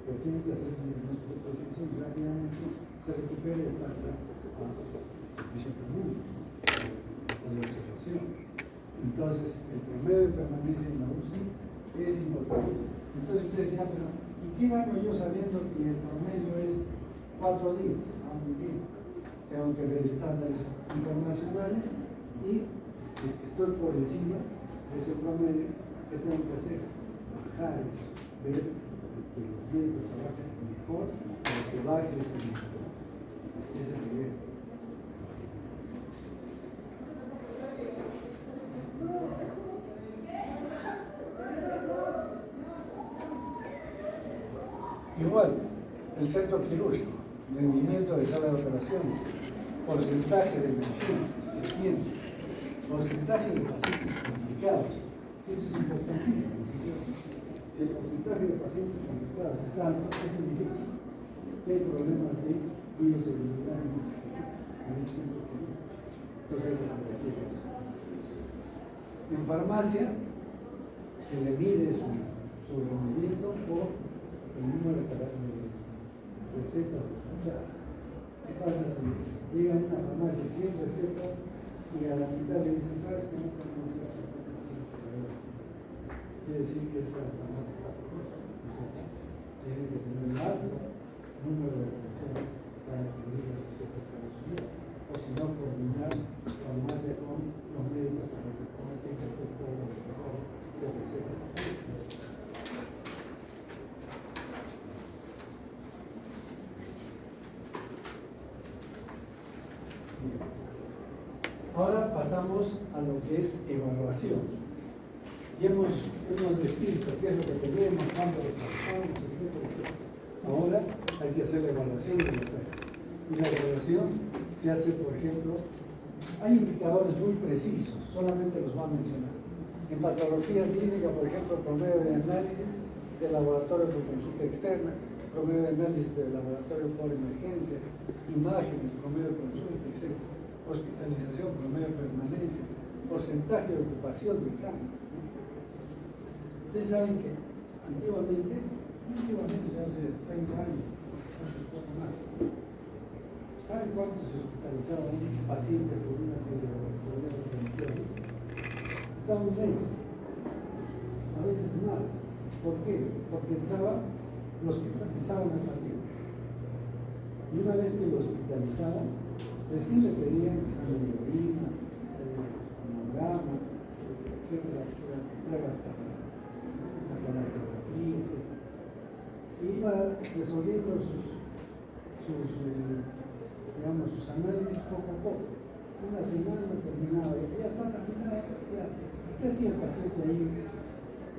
Pero tiene que hacerse un diagnóstico de precisión, rápidamente se recupera y pasa a servicio común, a la observación. Entonces, el promedio de permanencia en la UCI es importante. Entonces, ustedes dirán, pero ¿y qué gano yo sabiendo que el promedio es 4 días? Ah, muy bien. Tengo que ver estándares internacionales y si es que estoy por encima de ese promedio, ¿qué tengo que hacer? Bajar eso, ver que los médicos trabajan mejor, pero que baje ese nivel. Igual, el centro quirúrgico, rendimiento de sala de operaciones, porcentaje de emergencias, pacientes, porcentaje de pacientes complicados. Esto es importantísimo. Si el porcentaje de pacientes complicados es alto, ¿qué significa? Que hay problemas de bioseguridad en ese centro quirúrgico. Entonces hay que corregir eso. En farmacia se le mide su rendimiento por el número de recetas dispensadas. ¿Qué pasa si llegan a una farmacia 100 recetas y a la mitad le dicen, ¿sabes que no tenemos la receta? Quiere decir que esa farmacia está correcta. Tiene que tener un alto número de personas para cubrir las recetas que consumen. O si no, coordinar farmacia con los médicos para que tengan todo lo necesario de recetas. Ahora pasamos a lo que es evaluación. Y hemos descrito qué es lo que tenemos, cuándo lo trabajamos, etc. Ahora hay que hacer la evaluación de la oferta. Y la evaluación se hace, por ejemplo, hay indicadores muy precisos, solamente los voy a mencionar. En patología clínica, por ejemplo, promedio de análisis del laboratorio por consulta externa, promedio de análisis del laboratorio por emergencia, imágenes, promedio de consulta, etc. Hospitalización, promedio de permanencia, porcentaje de ocupación del campo. Ustedes saben que antiguamente, ya hace 30 años, un poco más. ¿Saben cuánto se hospitalizaba un paciente por una problemas cognitivos? Estaba un mes, a veces más. ¿Por qué? Porque lo hospitalizaban al paciente. Y una vez que lo hospitalizaban, recién le pedían examen de orina, hemograma, etcétera, pruebas para la ecografía, etcétera. Y iba resolviendo sus análisis poco a poco. Una semana terminaba, ya está terminada, ya. ¿Qué hacía el paciente ahí?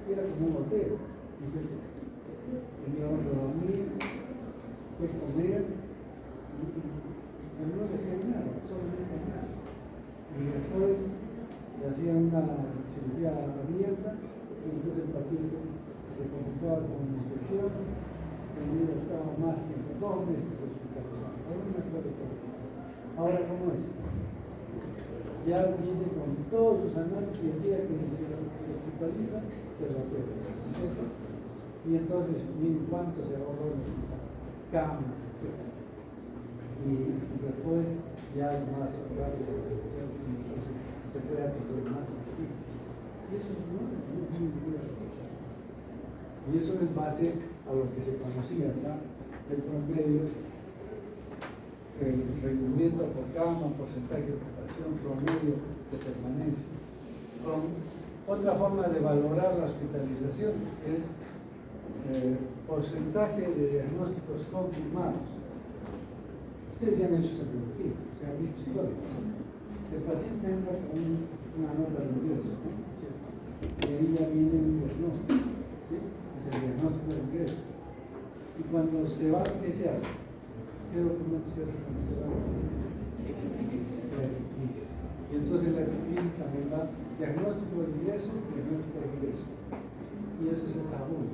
Era como un hotel. Tenía donde dormir, fue comer, pero no le hacían nada, solamente nada. Y después le hacían una cirugía abierta, y entonces el paciente se complicaba con una infección, y estaba más tiempo, 2 meses hospitalizado. Ahora, ¿cómo es? Ya viene con todos sus análisis y el día que se hospitaliza, se lo aprueba. Y entonces miren cuánto se ahorró en camas, etc. Y después ya es más rápido, entonces se puede atender más así. Y eso es nuevo, y eso es base a lo que se conocía acá, el promedio, el recubrimiento por cama, porcentaje de ocupación, promedio de permanencia. Otra forma de valorar la hospitalización es porcentaje de diagnósticos confirmados. Ustedes ya han hecho esa biología, se han visto historias. El paciente entra con una nota de ingreso, ¿no? Y ahí ya viene un diagnóstico, ¿sí? Es el diagnóstico de ingreso. Y cuando se va, ¿qué se hace? ¿Qué documento se hace cuando se va a la crisis? Y entonces la crisis también va diagnóstico de ingreso, diagnóstico de ingreso. Y eso es el tabú.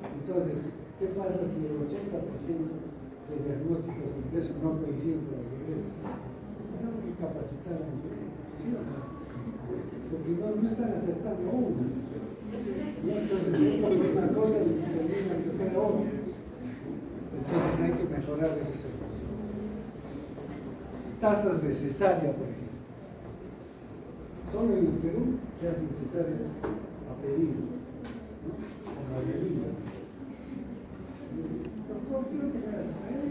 Entonces, ¿qué pasa si el 80% de diagnósticos de ingreso no coinciden con los de ingreso? Tengo que capacitar a mi ¿sí o no? Porque no están aceptando uno. Y entonces, una cosa determina que fuera otro. Entonces hay que mejorar ese servicio. Tasas de cesárea, por ejemplo. Solo en el Perú se hacen cesáreas a pedido, ¿no? Con la bebida. Doctor, quiero tener la cesárea.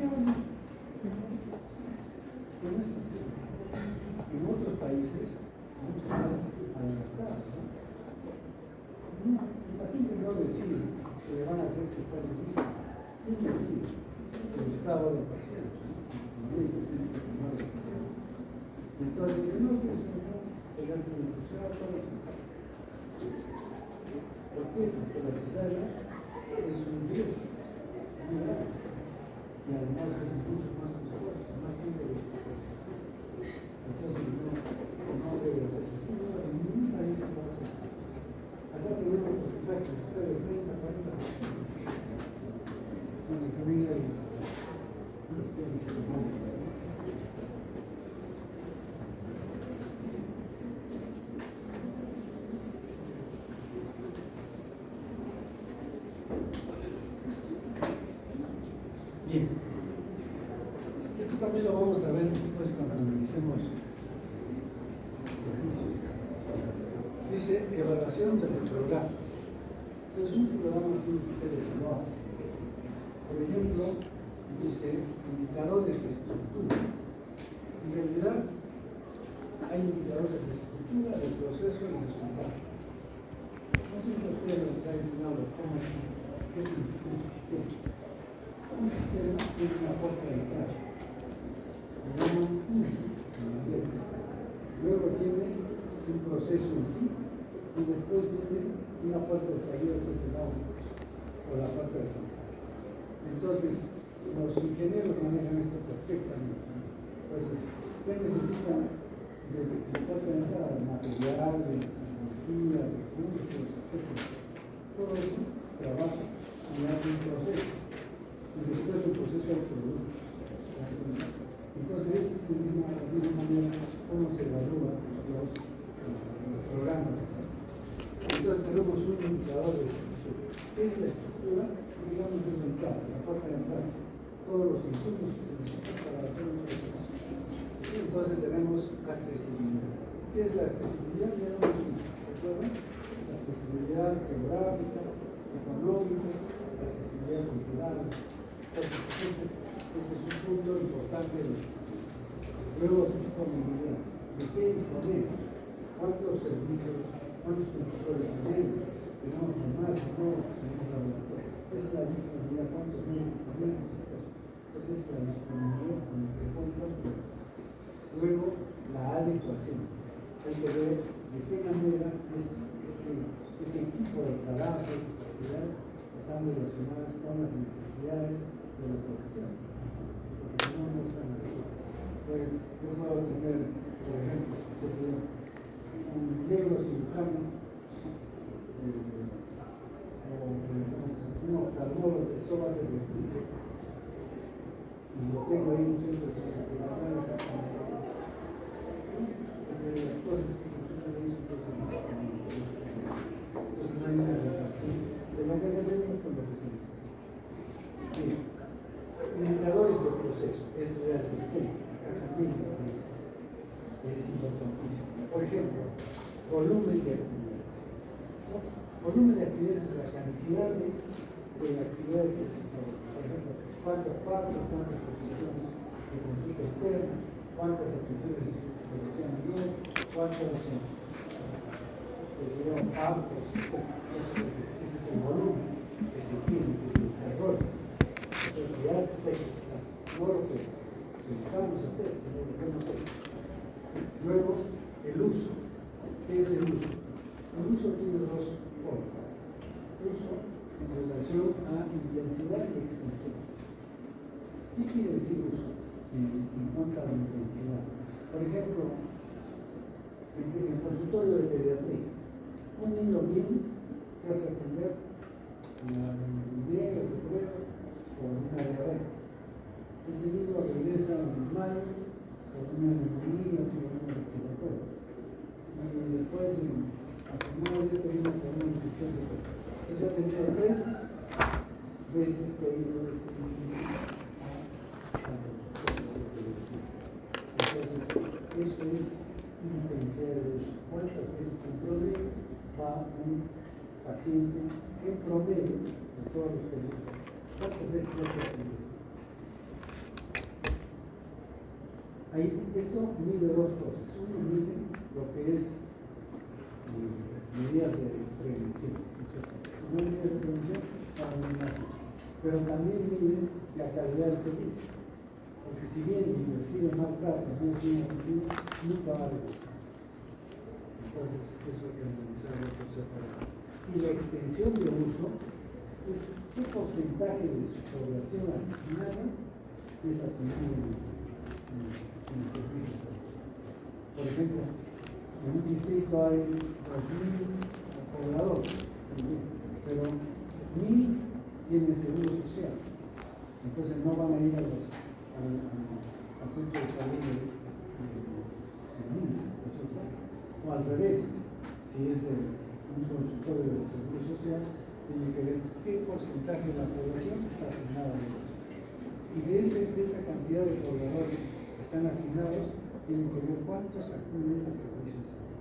Que no es así. En otros países, mucho más adelantados, ¿no? El paciente no decide que le van a hacer cesárea. ¿Quién decide? El estado del paciente, ¿no? Entonces, no, se le hace una infusión a todas las cesáreas. ¿Por qué? Porque la cesárea es un ingreso muy grande y además es mucho más costoso, más tiempo de hospitalización. Entonces, no debe hacerse así. En ningún país se va a hacer así. Acá tenemos porcentaje de cesárea de 30-40%. Bueno, también hay cuestiones económicas. Bien, esto también lo vamos a ver después cuando analicemos servicios. Dice evaluación de los programas. Entonces un programa tiene que ser evaluado. Por ejemplo, dice indicadores de estructura. En realidad hay indicadores de estructura, del proceso y del resultado. No sé si a ustedes les ha enseñado cómo es un sistema. Un sistema tiene una puerta de entrada, le llaman input en inglés. Luego tiene un proceso en sí y después viene una puerta de salida que es el output o la puerta de salida. Entonces, los ingenieros manejan esto perfectamente. Entonces, ¿qué necesitan de puerta de entrada? Materiales, tecnología, recursos, etc. Todo eso trabaja y hace un proceso. Y después del proceso del producto. Entonces, esa es la misma manera cómo se evalúan los programas de salud. Entonces, tenemos un indicador de estructura. ¿Qué es la estructura? Digamos, es la entrada, la puerta de entrada. todos los insumos que se necesitan para hacer un proceso. Entonces tenemos accesibilidad. ¿Qué es la accesibilidad? Ya lo dijimos, ¿recuerdan? La accesibilidad geográfica, económica, la accesibilidad cultural. Ese es un punto importante. Luego, disponibilidad. ¿De qué disponemos? ¿Cuántos servicios, cuántos consultores tenemos? Tenemos farmacia, no tenemos laboratorio. Esa es la disponibilidad, cuántos médicos tenemos. Entonces, la disponibilidad con la que contamos. Luego, la adecuación. Hay que ver de qué manera ese equipo de trabajo, esas actividades, están relacionadas con las necesidades de la profesión. Porque si no, no están adecuadas. Yo puedo tener, por ejemplo, un neurocirujano o un oftalmólogo que solo hace diagnóstico y lo tengo ahí en un centro de salud exactamente. Las cosas que funcionan ahí son cosas más comunes. Entonces no hay una relación de lo que tenemos con lo que se necesita. Bien. Indicadores de proceso, esto ya es el centro, la caja negra es importantísimo. Por ejemplo, volumen de actividades. Volumen de actividades es la cantidad de actividades que se hacen. Por ejemplo, cuántas partes, cuántas posiciones de consulta externa, cuántas atenciones de psicología mayor, cuántos partos, ese es el volumen que se tiene, que se desarrolla. Entonces, ya se está ejecutando, no lo que pensamos hacer, sino lo que hemos hecho. Luego, el uso. ¿Qué es el uso? El uso tiene dos formas. Uso en relación a intensidad y extensión. ¿Qué quiere decir uso en cuanto a la intensidad? Por ejemplo, en el consultorio de pediatría, un niño bien se hace atender una idea, yo creo, o una diarrea. Ese niño regresa a los mayo con una neumonía, con una respiratoria. Y después, a final de esto, viene con una infección de cuerpo. Entonces, yo he tenido 3 veces que he ido a ese niño Entonces, eso es intensidad de uso. ¿Cuántas veces en promedio va un paciente en promedio de todos los periodos? ¿Cuántas veces hace atendido? Ahí, esto mide 2 cosas. Uno mide lo que es medidas de prevención. No hay medidas de prevención para eliminar, pero también mide la calidad del servicio. Porque si bien recibe maltrato, no tiene atención, nunca va a regresar. Entonces, eso hay que analizarlo por separado. Y la extensión de uso es qué porcentaje de su población asignada es atendida en el servicio. Por ejemplo, en un distrito hay 2.000 pobladores, pero 1.000 tienen seguro social. Entonces no van a ir al centro de salud de MINSA, o al revés, si es un consultorio del seguro social, tiene que ver qué porcentaje de la población está asignada a ellos. Y de esa cantidad de pobladores que están asignados, tienen que ver cuántos acuden al servicio de salud.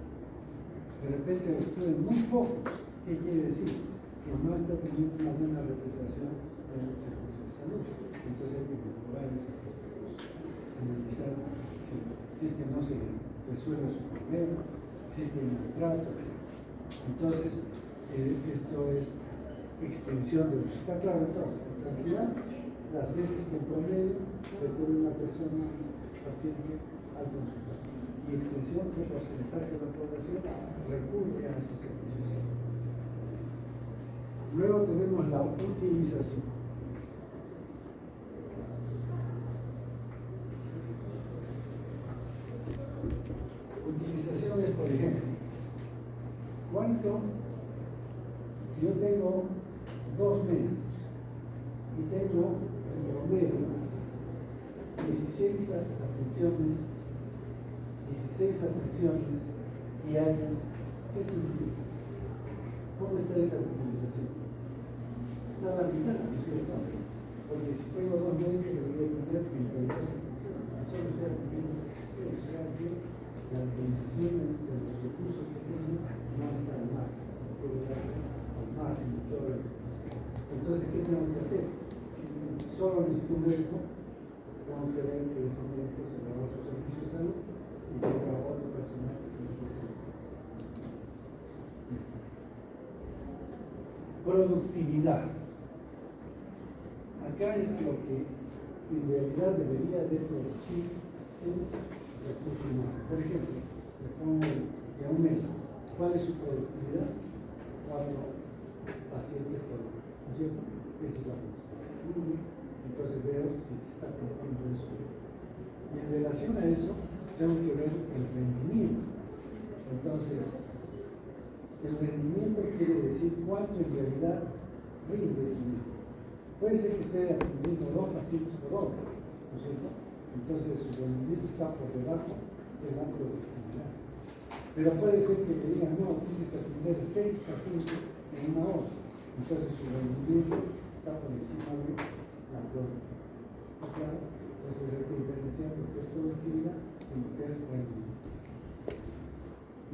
De repente acuden muy pocos. ¿Qué quiere decir? Que no está teniendo una buena reputación en el servicio de salud. Entonces hay que mejorar esos aspectos, analizar si es que no se resuelve su problema, si es que hay maltrato, etc. Entonces, esto es extensión de uso. ¿Está claro entonces? Intensidad, las veces que en promedio recurre una persona, paciente, al consultorio. Y extensión, que porcentaje de la población recurre a ese servicio. Luego tenemos la utilización. Utilización es, por ejemplo, si yo tengo 2 médicos y tengo en promedio 16 atenciones diarias, ¿qué significa? ¿Cómo está esa utilización? Está a la mitad, ¿no es cierto? Porque si tengo dos médicos, debería tener 32 extensiones. Si solo estoy atendiendo la utilización de los recursos que tengo no está al máximo, no puedo darse al máximo todo el tiempo. Entonces, ¿qué tengo que hacer? Si solo necesito un médico, tengo que ver que ese médico se le da otro servicio de salud y tenga otro personal que se lo hace. Productividad. Acá es lo que en realidad debería de producir un recurso humano. Por ejemplo, le pongo a un médico, ¿cuál es su productividad? 4 pacientes por hora, ¿no es cierto? Esa es la productividad. Entonces veo si se está cumpliendo eso. Y en relación a eso, tengo que ver el rendimiento. Entonces, el rendimiento quiere decir cuánto en realidad rinde ese médico. Puede ser que esté atendiendo 2 pacientes por hora, ¿no es cierto? Entonces su rendimiento está por debajo de la productividad. Pero puede ser que le digan, no, tienes que atender 6 pacientes en 1 hora. Entonces su rendimiento está por encima de la productividad. Claro, entonces hay que diferenciar lo que es productividad y lo que es rendimiento.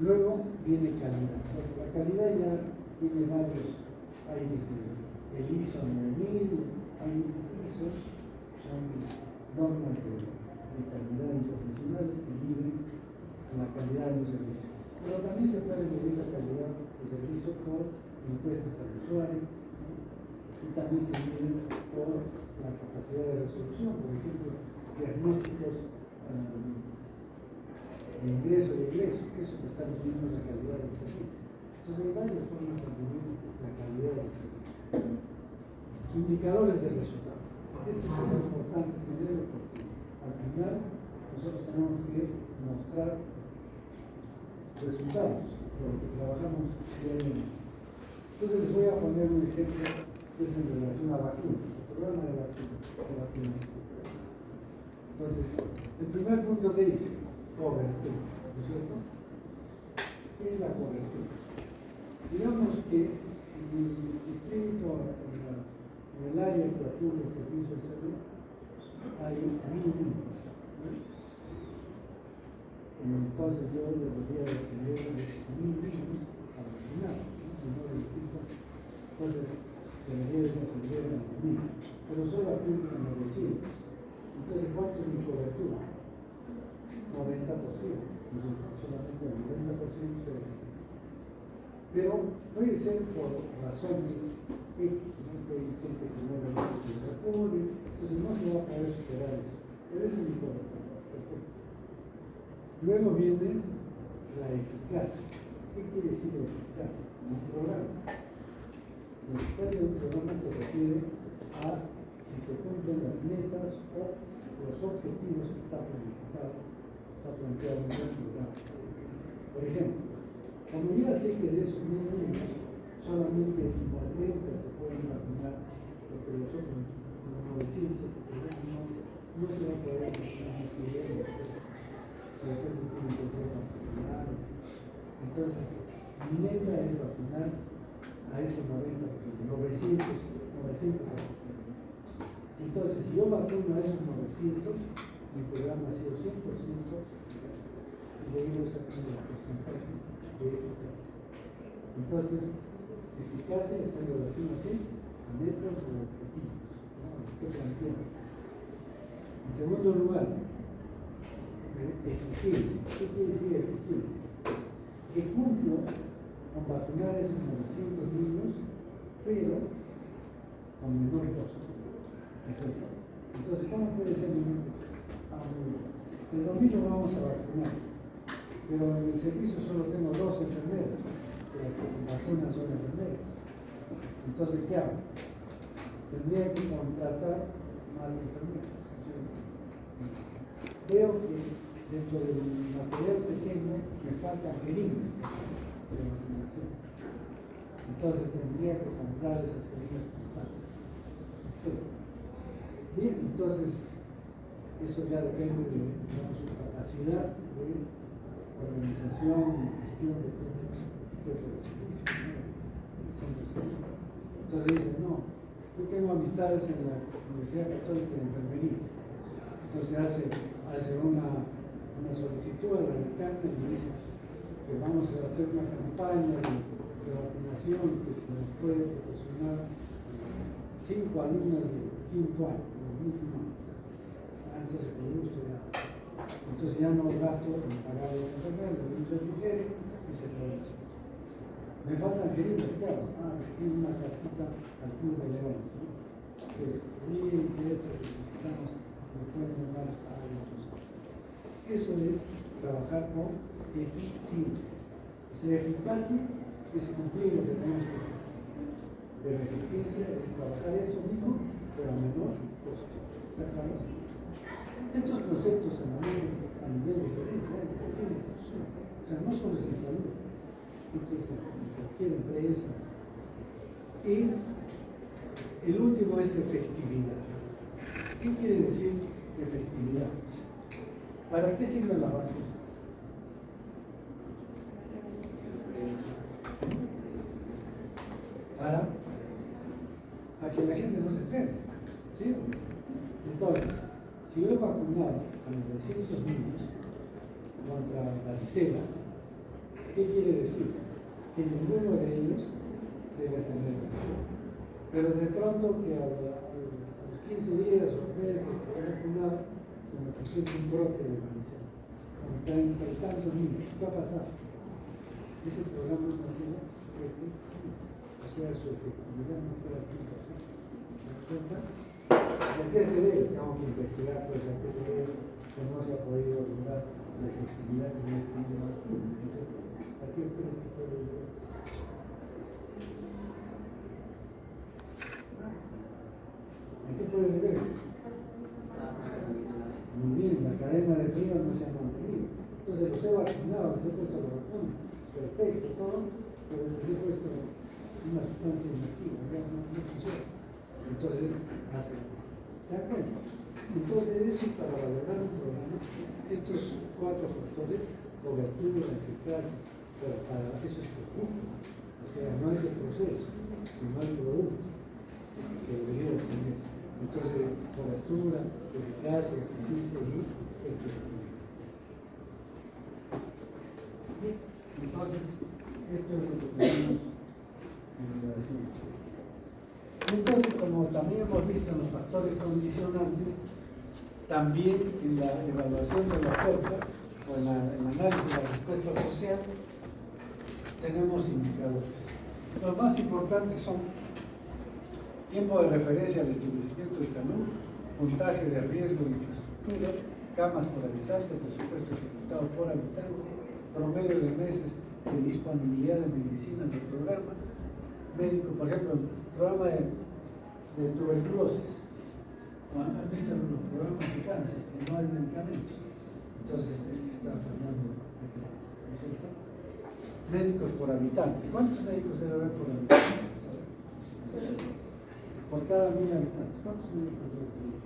Luego viene calidad. Porque la calidad ya tiene varios, hay desde el ISO 9000, hay ISOs, son normas de calidad internacionales que miden la calidad de un servicio. Pero también se puede medir la calidad del servicio por encuestas al usuario, ¿no? Y también se mide por la capacidad de resolución, por ejemplo, diagnósticos de ingreso y egreso, eso que está midiendo la calidad del servicio. Entonces hay varias formas de medir la calidad del servicio. Indicadores de resultados. Esto es importante tenerlo porque al final nosotros tenemos que mostrar resultados por lo que trabajamos diariamente. Entonces les voy a poner un ejemplo que es en relación a vacunas, el programa de vacunas. Entonces, el primer punto dice cobertura, ¿no es cierto? ¿Qué es la cobertura? Digamos que en el distrito, en el área que atiende el servicio de salud, hay 1000 niños, ¿no? Entonces yo debería de tener 1000 niños para vacunar, ¿no? Entonces debería de atender a 1000, pero solo atienden a 900. Entonces, ¿cuánto es mi cobertura? 90%, solamente el 90%. Pero puede ser por razones éticas, ¿no? Que hay gente que no le gusta que se apure, entonces no se va a poder superar eso. Pero eso es mi cobertura. Perfecto. Luego viene la eficacia. ¿Qué quiere decir eficacia? Un programa. La eficacia de un programa se refiere a si se cumplen las metas o los objetivos que está planteado en el programa. Por ejemplo, como yo ya sé que de esos 1000 niños solamente 90 se pueden vacunar, porque los otros 900 no se va a poder vacunar, no se deben hacer. De repente tienen que ser particulares. Entonces, mi meta es vacunar a ese 90%, 900 particulares. Entonces, si yo vacuno a esos 900, mi programa ha sido 100% eficaz. Y de ahí voy sacando los porcentajes de eficacia. Entonces, eficacia está en relación a qué? A metas o objetivos, ¿no? ¿Qué planteamos? En segundo lugar, eficiencia. ¿Qué quiere decir eficiencia? Que cumplo con vacunar a esos 900 niños, pero con menor costo. Entonces, ¿cómo puede ser menor costo? El domingo vamos a vacunar, pero en el servicio solo tengo 2 enfermeras, las que vacunan son enfermeras. Entonces, ¿qué hago? Tendría que contratar más enfermeras. Veo que dentro del material que tengo me faltan jeringas de vacunación. Entonces tendría que comprar esas jeringas que faltan, etc. Bien, entonces eso ya depende de, digamos, su capacidad de organización y gestión que tiene el jefe de servicio, ¿no? Entonces dicen, no, Yo tengo amistades en la Universidad Católica de Enfermería. Entonces hace una solicitud a la decana y me dice que vamos a hacer una campaña de vacunación que se nos puede proporcionar 5 alumnas de quinto año, del último año. Entonces, por gusto ya. Entonces ya no gasto en pagar esa enfermera, le doy un refrigerio y se aprovecha. Me faltan queridos, claro. Escribo una cartita al Club de León, ¿no? Que necesitamos, se me pueden dar a otros. Eso es trabajar con eficiencia. O sea, eficacia es cumplir lo que tenemos que hacer. Pero eficiencia es trabajar eso mismo, pero a menor costo. ¿Está claro? Estos conceptos a nivel de gerencia, de cualquier institución, o sea, no solo es en salud, esto es en cualquier empresa. Y el último es efectividad. ¿Qué quiere decir efectividad? ¿Para qué sirven las vacunas? Para que la gente no se enferme, ¿sí? Entonces, si yo he vacunado a 900 niños contra la varicela, ¿qué quiere decir? Que ninguno de ellos debe tener varicela. Pero de pronto que a los 15 días o meses de haber vacunado, se me presenta un brote de varicela. Con 30 y tantos niños, ¿qué ha pasado? Ese programa no ha sido efectivo. O sea, su efectividad no fue al 100%. ¿Se dan cuenta? ¿A qué se debe? Tengo que investigar, pues, a qué se debe que no se ha podido lograr la efectividad que hemos tenido más público. ¿A qué ustedes se puede deber? ¿A qué puede deberse? Muy bien, la cadena de frío no se ha mantenido. Entonces los he vacunado, les he puesto la vacuna, perfecto, todo, pero les he puesto una sustancia inactiva, ya no funciona. Entonces, ¿se dan cuenta? Entonces, eso para valorar un programa, estos 4 factores, cobertura, eficacia, pero para eso es producto. O sea, no es el proceso, sino el producto que debería tener. Entonces, cobertura, eficacia, eficiencia y efectividad. Entonces, esto es lo que tenemos en relación. Entonces, como también hemos visto en los factores condicionantes, también en la evaluación de la oferta o en el análisis de la respuesta social, tenemos indicadores. Los más importantes son tiempo de referencia al establecimiento de salud, puntaje de riesgo de infraestructura, camas por habitante, presupuesto ejecutado por habitante, promedio de meses de disponibilidad de medicinas del programa, médico, por ejemplo, el programa de tuberculosis. ¿Han visto los programas de cáncer que no hay medicamentos? Entonces es que está fallando, ¿no es cierto? Médicos por habitante. ¿Cuántos médicos debe haber por habitante? Por cada 1000 habitantes. ¿Cuántos médicos debe haber?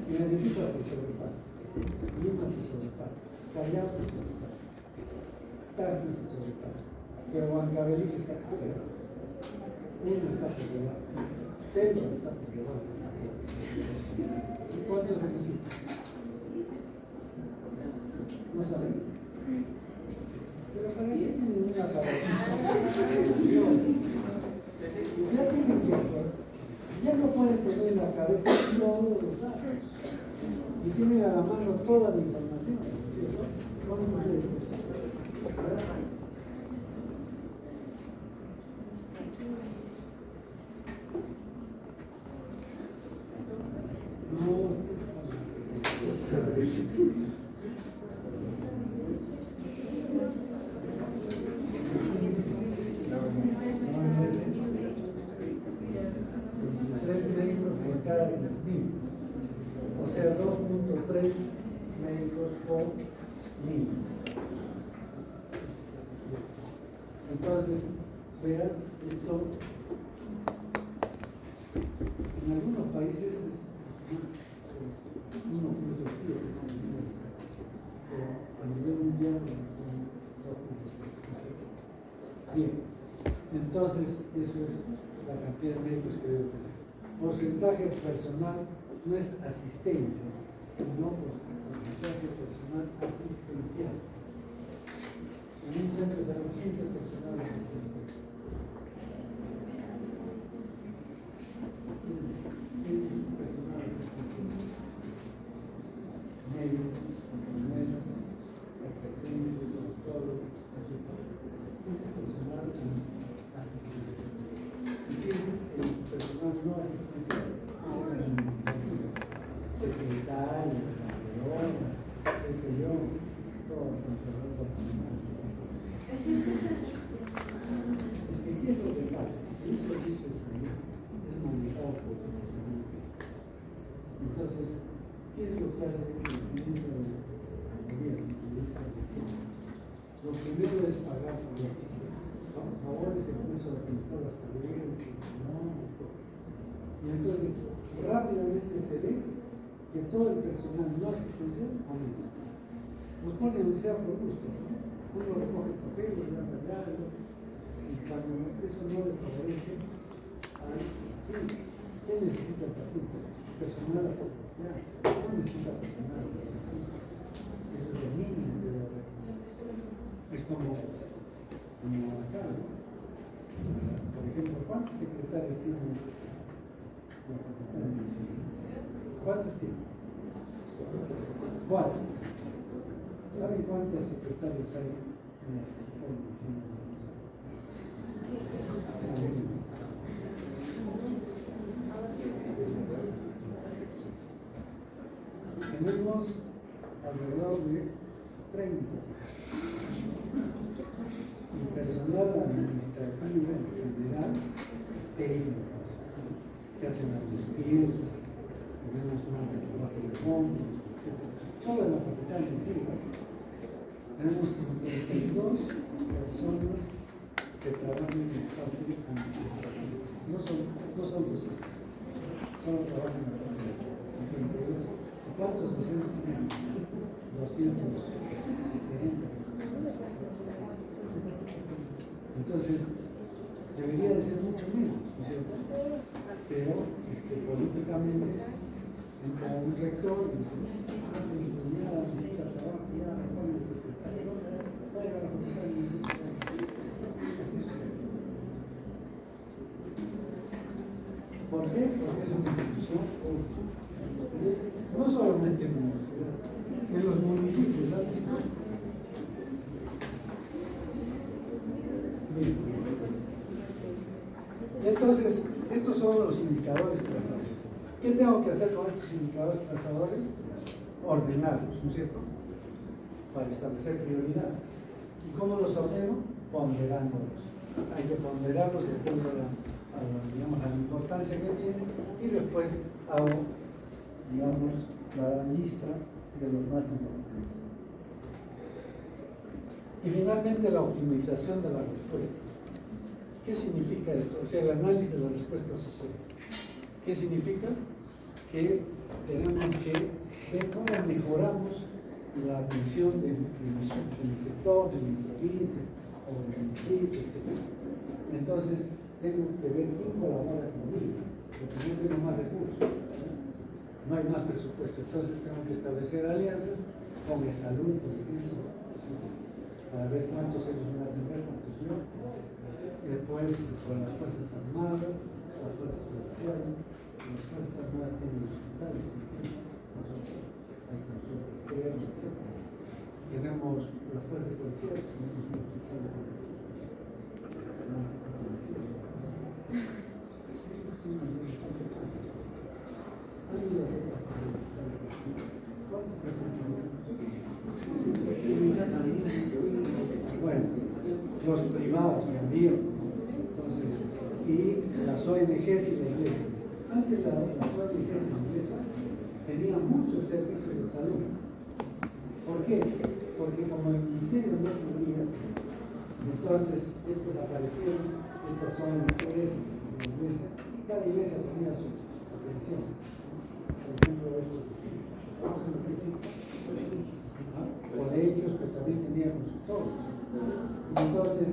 Y en Arequipa se sobrepasa, Lima se sobrepasa, Callao se sobrepasa, Tarqui se sobrepasa, pero Huancavelica está por debajo, uno está por debajo, Selva está por debajo. ¿Y cuántos se necesitan? ¿No saben? Pero para qué tienen una cabeza. Ya tienen tiempo. Ya no pueden tener en la cabeza todos los datos y tienen a la mano toda la información. ¿Cómo se dice? O sea, 2.3 médicos por niño. Entonces, vean, esto en algunos países es 1.7, pero a nivel mundial es 2.7. Entonces, eso es la cantidad de médicos que debe tener. Porcentaje personal no es asistencia, sino porcentaje personal asistencial. En un centro de salud, 15 personal asistencial. 15 personal asistencial. Médicos, enfermeros, arquitectos, doctores, ese es personal asistencial. ¿Y qué es el personal no asistencial? Secretario, campeona, qué sé yo, todo el control personal. Es que, ¿qué es lo que pasa? Si un servicio de salud es manejado por el personal, entonces, ¿qué es lo que hace el ministro del gobierno? Lo primero es pagar por lo que sea. Por favor, el curso de todas las tareas, no, etc. Y entonces, rápidamente se ve que todo el personal no asistencial aumenta. Nos ponen a sea por gusto, ¿no? Uno recoge el papel, lo da para allá, y cuando eso no le favorece al paciente. ¿Qué necesita el paciente? Personal asistencial. No necesita personal asistencial. Eso es lo mínimo que debe haber. Es como acá, ¿no? Por ejemplo, ¿cuántos secretarios tienen la facultad de medicina? ¿Cuántos tienen? 4. ¿Saben cuántos secretarios hay en la facultad de medicina? Tenemos alrededor de 30 y personal administrativo en general, técnicos, que hacen la limpieza, tenemos una que trabaja en el fondo, etc. Solo en la facultad de medicina tenemos 52 personas que trabajan en el parte administrativo. No son docentes, solo trabajan en la parte administrativa. 52. ¿Cuántos docentes tenemos? 260. Entonces, debería de ser mucho menos, ¿no es cierto? Pero es que políticamente entra un rector y dice, mi cuñada necesita trabajo, ya, pone el secretario, traiga la facultad y necesita. Así sucede. ¿Por qué? Porque es una institución pública. No solamente en la universidad, en los municipios, ¿no? Bien. Entonces, estos son los indicadores trazadores. ¿Qué tengo que hacer con estos indicadores trazadores? Ordenarlos, ¿no es cierto? Para establecer prioridad. ¿Y cómo los ordeno? Ponderándolos. Hay que ponderarlos de acuerdo a la importancia que tienen y después hago, digamos, la lista de los más importantes. Y finalmente la optimización de la respuesta. ¿Qué significa esto? O sea, el análisis de la respuesta social. ¿Qué significa? Que tenemos que ver cómo mejoramos la atención del sector, de mi provincia o del distrito, etc. Entonces, tengo que ver quién colabora conmigo, porque yo tengo más recursos, no hay más presupuesto. Entonces, tengo que establecer alianzas con el salud, por ejemplo, para ver cuántos ellos van a atender, cuántos yo. Después, con las Fuerzas Armadas, las Fuerzas Policiales. Las Fuerzas Armadas tienen hospitales, nosotros hay consulta externa, etc. Tenemos las Fuerzas Policiales, tenemos un hospital de policía. Bueno, los privados también, entonces, y las ONGs y la iglesia. Antes las ONGs y la iglesia tenían muchos servicios de salud. ¿Por qué? Porque como el ministerio no cubría, entonces estos aparecieron, estas ONGs y la iglesia, y cada iglesia tenía su atención. Por ejemplo, vamos a decir, colegios, pero también tenía consultorios. Entonces,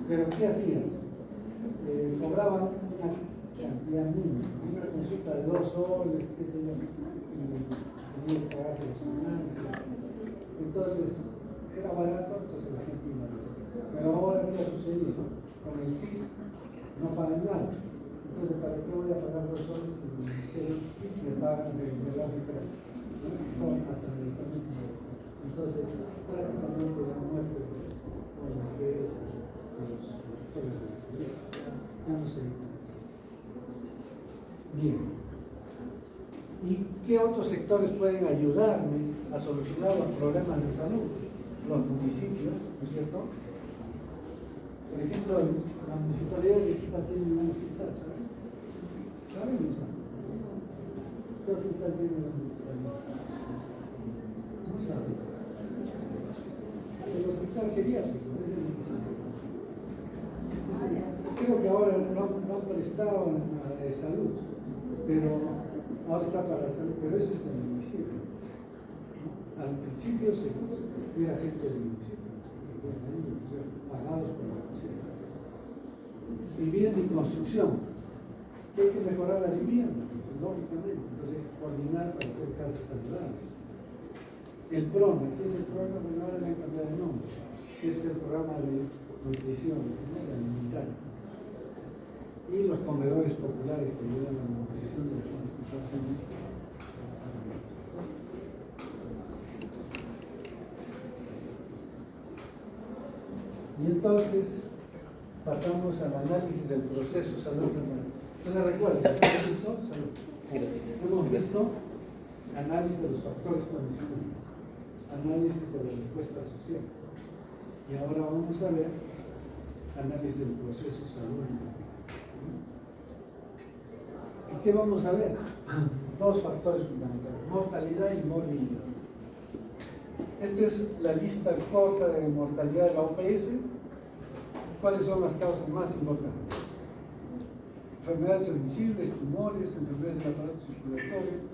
¿pero qué hacían? cobraban una cantidad mínima, una consulta de 2 soles, qué sé yo, y tenía que pagarse los análisis. Entonces, era barato, entonces la gente iba a ver. Pero ahora, ¿qué ha sucedido? Con el CIS no pagan nada. Entonces, ¿para qué voy a pagar 2 soles si el ministerio me pagan de las empresas? Hasta medicamentos. Entonces, prácticamente la muerte de las mujeres y los sectores de la salud ya no se dedican. Bien. ¿Y qué otros sectores pueden ayudarme a solucionar los problemas de salud? Los municipios, ¿no es cierto? Por ejemplo, la municipalidad de Arequipa tiene un hospital, ¿saben? ¿Saben o no saben? ¿Qué hospital tiene la municipalidad? No saben. El hospital geriátrico es el municipio. Creo que ahora no han prestado a la de salud, pero ahora está para la salud, pero eso es del municipio. Al principio era gente del municipio, pagados por la municipio. Vivienda y construcción. ¿Qué hay que mejorar la vivienda? Lógicamente, entonces coordinar para hacer casas saludables. El PRONA, ¿qué es el PRONA? Bueno, ahora le han cambiado de nombre. Es el programa de nutrición alimentaria. Y los comedores populares que ayudan a la nutrición de los hospitales. Y entonces pasamos al análisis del proceso salud. Entonces recuerden, ¿hemos visto? Salud. Hemos visto análisis de los factores condicionantes, análisis de la respuesta social. Y ahora vamos a ver análisis del proceso salud. ¿Y qué vamos a ver? Dos factores fundamentales, mortalidad y morbilidad. Esta es la lista corta de mortalidad de la OPS. ¿Cuáles son las causas más importantes? Enfermedades transmisibles, tumores, enfermedades del aparato circulatorio,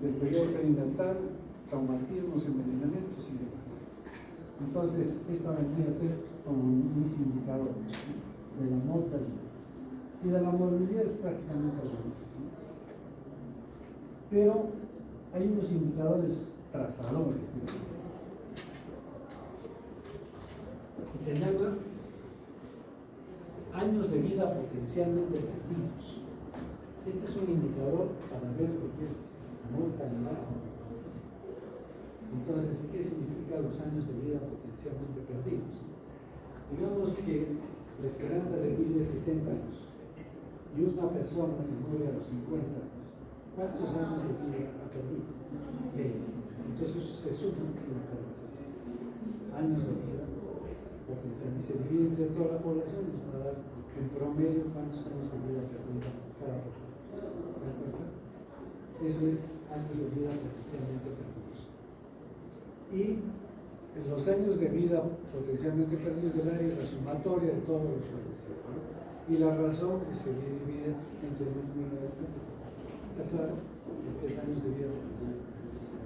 del periodo perinatal, traumatismos, envenenamientos y demás. Entonces, esta vendría a ser como mis indicadores de la mortalidad. Y de la morbilidad es prácticamente lo mismo. Pero hay unos indicadores trazadores. Y se llama años de vida potencialmente perdidos. Este es un indicador para ver lo que es mortalidad. Entonces, ¿qué significa los años de vida potencialmente perdidos? Digamos que la esperanza de vida es 70 años y una persona se muere a los 50 años. ¿Cuántos años de vida ha perdido? Entonces se suma la población. Años de vida potencial y se divide entre toda la población para dar en promedio cuántos años de vida ha perdido cada persona. ¿Se dan cuenta? Eso es años de vida potencialmente perdidos. Y en los años de vida potencialmente perdidos del área es la sumatoria de todos los suelos. Y la razón que se divide entre el número de tiempo. ¿Está claro? Porque es años de vida potencialmente.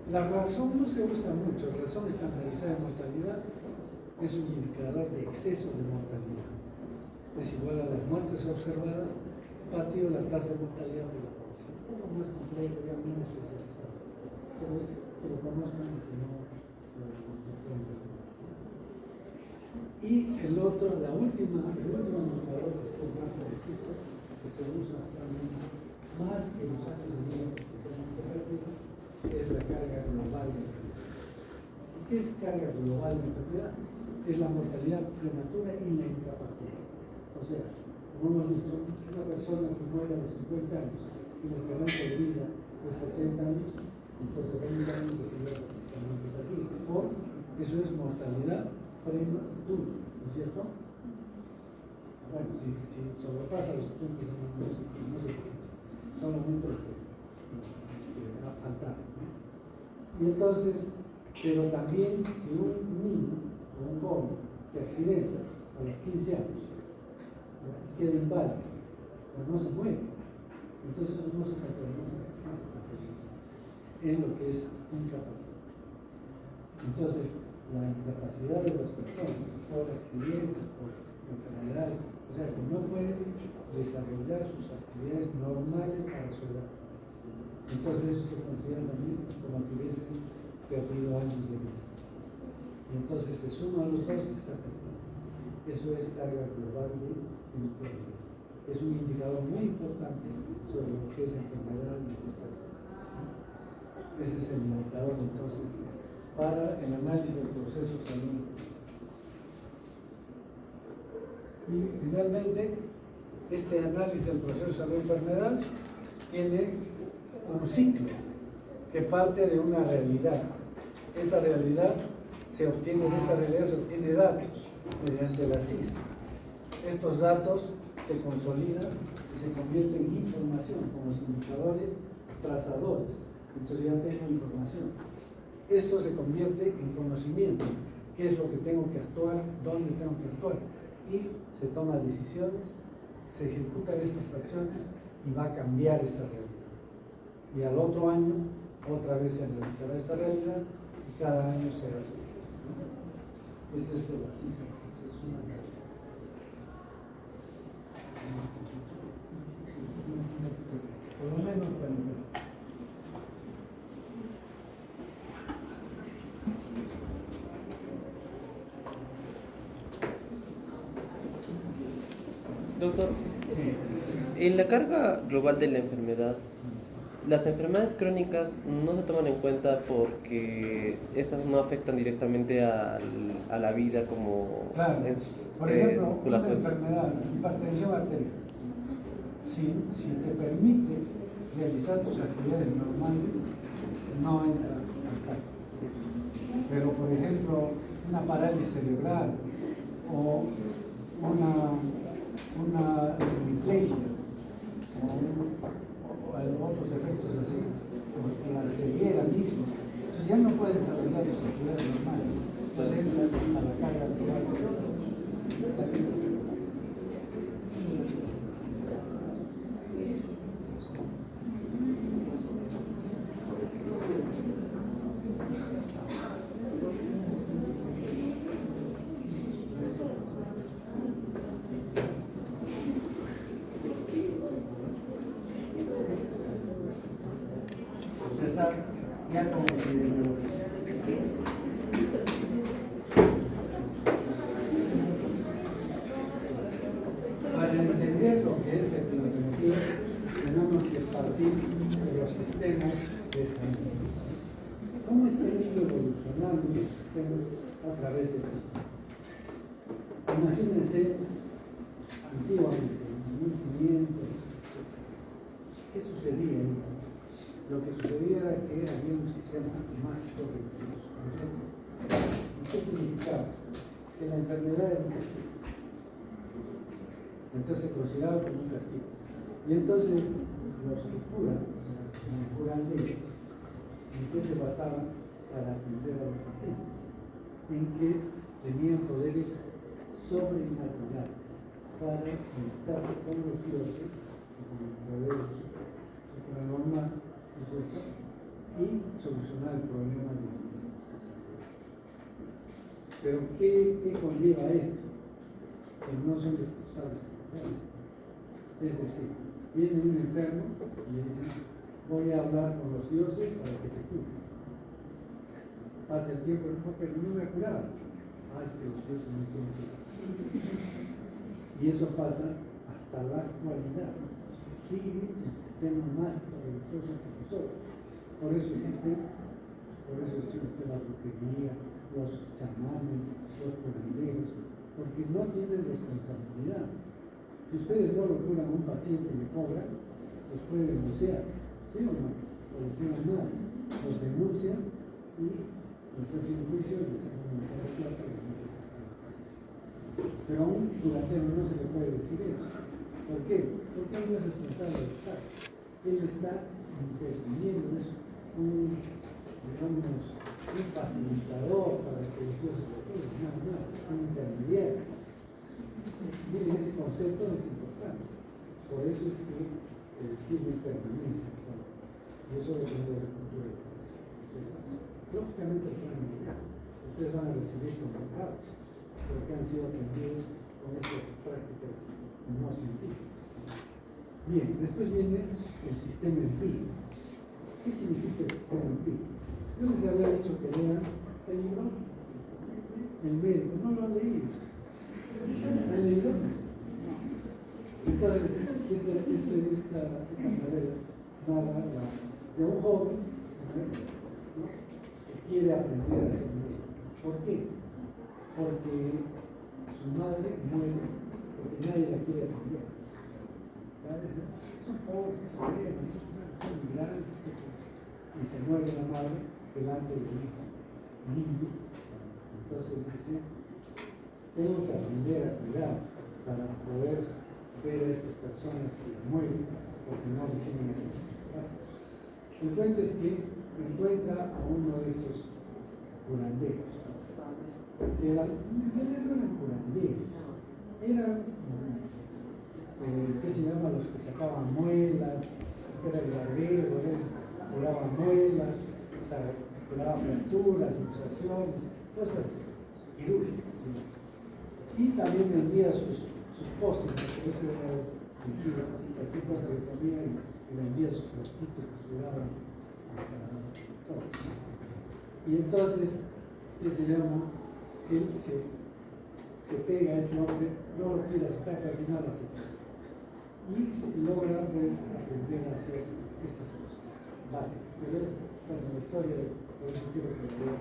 La razón no se usa mucho. La razón estandarizada de mortalidad es un indicador de exceso de mortalidad. Es igual a las muertes observadas partido la tasa de mortalidad de la población. Un poco más complejo, ya menos especializado. Pero es que lo conozcan y que no y el otro, el último indicador que es el más preciso, que se usa actualmente más que los años de vida especialmente rápido, es la carga global de enfermedad. ¿Qué es carga global de enfermedad? Es la mortalidad prematura y la incapacidad. O sea, como hemos dicho, una persona que muere a los 50 años y la esperanza de vida es 70 años, entonces hay un año de vida potencialmente perdido. O eso es mortalidad prematura, ¿no es cierto? Bueno, si sobrepasa los 70 no se puede, solamente lo que va a faltar, ¿no? Y entonces, pero también si un niño o un joven se accidenta a los 15 años, queda inválido, pero no se muere, entonces no se categoriza, en lo que es incapacidad. Entonces, la incapacidad de las personas por accidentes, por enfermedades, o sea, que no pueden desarrollar sus actividades normales para su edad. Entonces eso se considera también como que hubiesen perdido años de vida. Y entonces se suman los dos y se sacan. Eso es carga global de empleo. Es un indicador muy importante sobre lo que es enfermedad y mortalidad. Ese es el indicador entonces para el análisis del proceso sanguíneo. Y finalmente, este análisis del proceso salud-enfermedad tiene un ciclo que parte de una realidad. Esa realidad se obtiene, de esa realidad se obtiene datos mediante la CIS. Estos datos se consolidan y se convierten en información como los indicadores trazadores. Entonces ya tengo información. Esto se convierte en conocimiento. ¿Qué es lo que tengo que actuar? ¿Dónde tengo que actuar? Y se toman decisiones, se ejecutan esas acciones y va a cambiar esta realidad. Y al otro año, otra vez se analizará esta realidad y cada año se hace esto, ¿no? Ese es el ASIS. Es una realidad. Por lo menos para empezar. Doctor, en la carga global de la enfermedad, las enfermedades crónicas no se toman en cuenta porque esas no afectan directamente a la vida como... Claro, por ejemplo, una enfermedad, hipertensión arterial, si te permite realizar tus actividades normales, no entra acá. Pero, por ejemplo, una parálisis cerebral o una hemiplegia o otros efectos así, o la ceguera misma, entonces ya no puedes desarrollar tus actividades normales, entonces entras a la carga global. Ya como para entender lo que es epidemiología, tenemos que partir de los sistemas de salud. ¿Cómo está ido evolucionando los sistemas a través del tiempo? Imagínense, antiguamente, en 1500, ¿qué sucedía ahí? Lo que sucedía era que había un sistema mágico religioso. ¿Qué significaba? Que la enfermedad era un castigo. Entonces se consideraba como un castigo. Y entonces los que curan, como curanderos, ¿en qué se basaban para atender a los pacientes? En que tenían poderes sobrenaturales para conectarse con los dioses, con los poderes supranormales, y solucionar el problema de la salud. Pero ¿qué conlleva esto? Que no son responsables de la casa. Es decir, viene un enfermo y le dicen, voy a hablar con los dioses para que te curen. Pasa el tiempo, pero no me ha curado. Es que los dioses no quieren curar. Y eso pasa hasta la actualidad. Sigue el sistema mágico religioso que nosotros. Por eso existe la brujería, los chamanes, los curanderos, porque no tienen responsabilidad. Si ustedes no lo curan a un paciente y le cobran, los puede denunciar, ¿sí o no? O lo tienen mal, los denuncian y les hacen un juicio y les sacan una cara de plata y les meten a la cárcel. Pero a un curandero no se le puede decir eso. ¿Por qué? Porque él no es responsable del caso. Él está interviniendo, es un facilitador para que los dioses lo curen, nada más, un intermediario. Miren, ese concepto es importante. Por eso es que tiene permanencia. Y eso depende de la cultura de la persona. Lógicamente el plan militar. Ustedes van a recibir convocados, porque han sido atendidos con estas prácticas no científicas. Bien, después viene el sistema empírico. ¿Qué significa el sistema empírico? Yo les había dicho que lean el libro, el médico, no lo han leído. ¿Han leído? Entonces, esta novela narra de un joven, ¿no?, que quiere aprender a ser médico. ¿Por qué? Porque su madre muere, porque nadie la quiere atender. Son pobres, son migrantes, y se muere la madre delante del hijo niño. Entonces dice, tengo que aprender a cuidar para poder ver a estas personas que mueren porque no reciben necesidad. El cuento es que encuentra a uno de estos curanderos. No eran curanderos, eran ¿qué se llama? Los que sacaban muelas, era el barbero, curaban muelas, curaban fracturas, luxaciones, cosas quirúrgicas. Y también vendía sus pócimas, ese era el kilo, cualquier cosa que comía y vendía sus frasquitos que curaban todo. Y entonces, ¿qué se llama? Él se pega a este hombre, no lo quiere aceptar, que al final acepta. Y logra pues aprender a hacer estas cosas básicas. Pero es la historia de por eso quiero que lo vean.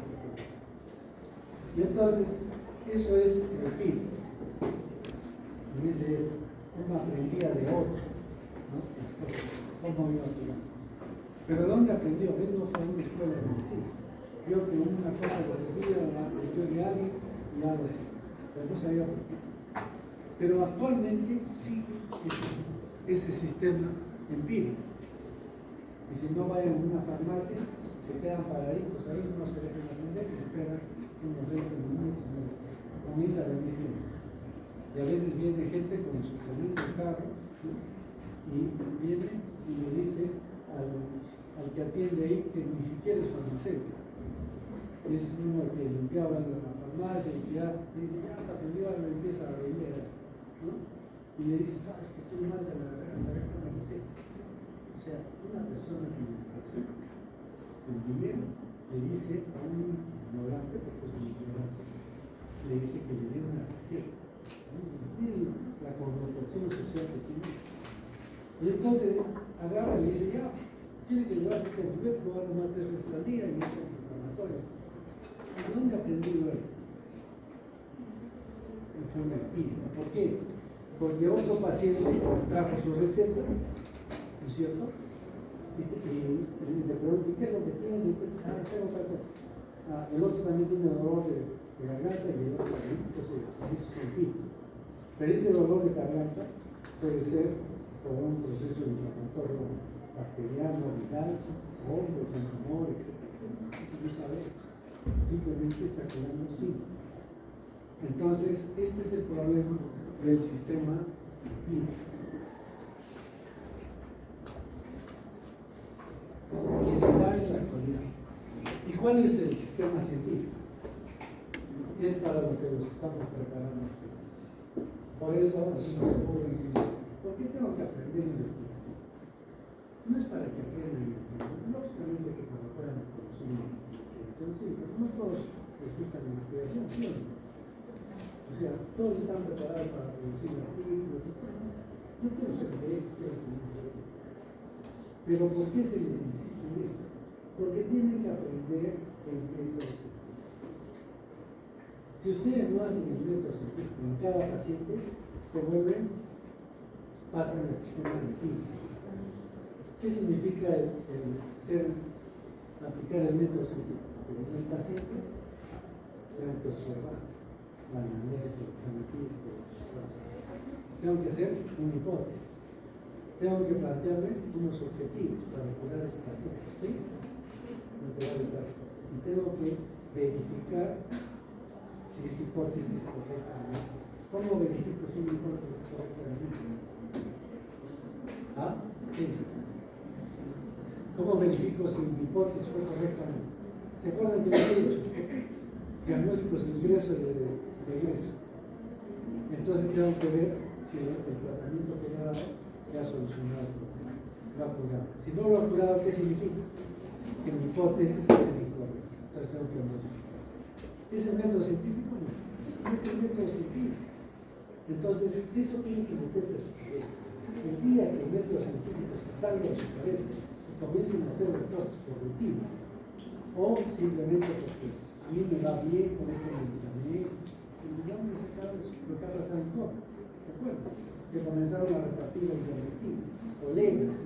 Y entonces, eso es el espíritu. Dice, uno aprendía de otro, ¿no? Las cosas, cómo iba aprendiendo. Pero ¿dónde aprendió? Él no fue a una escuela de medicina. Vio que una cosa le servía, la aprendió de alguien y algo así. Pero no sabía por qué. Pero actualmente sigue ese sistema empírico. Y si no vayan a una farmacia, se quedan paraditos ahí, no se dejan atender y esperan unos 20 minutos, comienza a venir gente. Y a veces viene gente con su tremendo carro, ¿no? Y viene y le dice al que atiende ahí que ni siquiera es farmacéutico. Es uno que limpiaba en la farmacia y que ya dice, ya se aprendió, ahora empieza a vender, ¿no? Y le dice, sabes que tú mal de la recetas. O sea, una persona que el dinero le dice a un ignorante, porque es un ignorante, le dice que le dé una receta. Miren la connotación social que tiene. Y entonces agarra y le dice, ya, tiene que llevarse este antibiótico, va a tomar 3 veces al día y esto es inflamatorio. ¿De dónde ha aprendido él? En forma empírica. ¿Por qué? Porque otro paciente trajo su receta, ¿no es cierto? Y le pregunto, ¿qué es lo que tiene? Y dice, tengo otra cosa. El otro también tiene dolor de garganta y el otro también, entonces eso es empírico. Pero ese dolor de garganta puede ser por un proceso inflamatorio bacteriano, viral, hongos, un tumor, etc. Eso no sabemos. Simplemente está quedando sin. Entonces, este es el problema del sistema empírico. Que se da en la actualidad. ¿Y cuál es el sistema científico? Es para lo que los estamos preparando. Por eso, así nos ocurre, ¿por qué tengo que aprender investigación? No es para que aprendan investigación, lógicamente que para puedan producir investigación, sí, pero no todos les gusta la investigación, ¿sí? O sea, todos están preparados para producir artículos, etc. Yo quiero ser médico, quiero tener ciencia. Pero ¿por qué se les insiste en esto? Porque tienen que aprender el método científico. Si ustedes no hacen el método científico en cada paciente, se pasan al sistema empírico. ¿Qué significa aplicar el método científico? Que en el paciente tengo que observar la anamnesis, el examen físico, tengo que hacer una hipótesis, tengo que plantearme unos objetivos para curar a ese paciente, ¿sí? Y tengo que verificar si esa hipótesis es correcta o no. ¿Cómo verifico si una hipótesis es correcta o no? ¿Ah? ¿Qué dice? ¿Cómo verifico si mi hipótesis fue correcta o no? ¿Se acuerdan que les he dicho? Diagnósticos de ingreso y de egreso. Entonces tengo que ver si el tratamiento que le he dado ya ha solucionado el problema, lo ha curado. Si no lo ha curado, ¿qué significa? Que mi hipótesis es incorrecta. Entonces tengo que modificar. ¿Es el método científico? No. Es el método científico. Entonces, eso tiene que meterse a su cabeza. El día que el método científico se salga de su cabeza y comiencen a hacer las cosas por rutina, o simplemente porque a mí me va bien con este medicamento, ¿dónde se acaba eso? Lo que ha pasado en todo, ¿de acuerdo? Que comenzaron a repartir los directivos, colegas.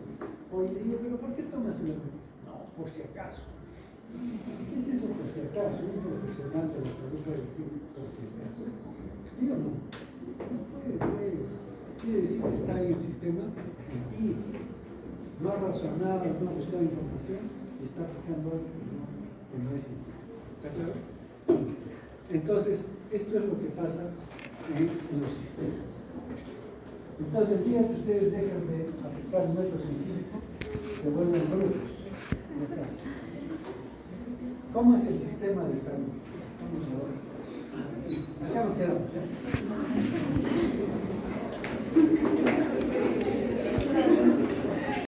Hoy le digo, ¿pero por qué tomas el medicamento? No, por si acaso. ¿Qué es eso por si acaso? Un profesional de la salud puede decir por si acaso. ¿Sí o no? No puede, pues. Quiere decir que está en el sistema empírico. No ha razonado, no ha buscado información y está aplicando algo que no es científico. ¿Está claro? Entonces, esto es lo que pasa en los sistemas. Entonces, el día que ustedes dejan de aplicar un método científico, se vuelven brutos. ¿Cómo es el sistema de salud? Vamos a ver. Acá no quedamos.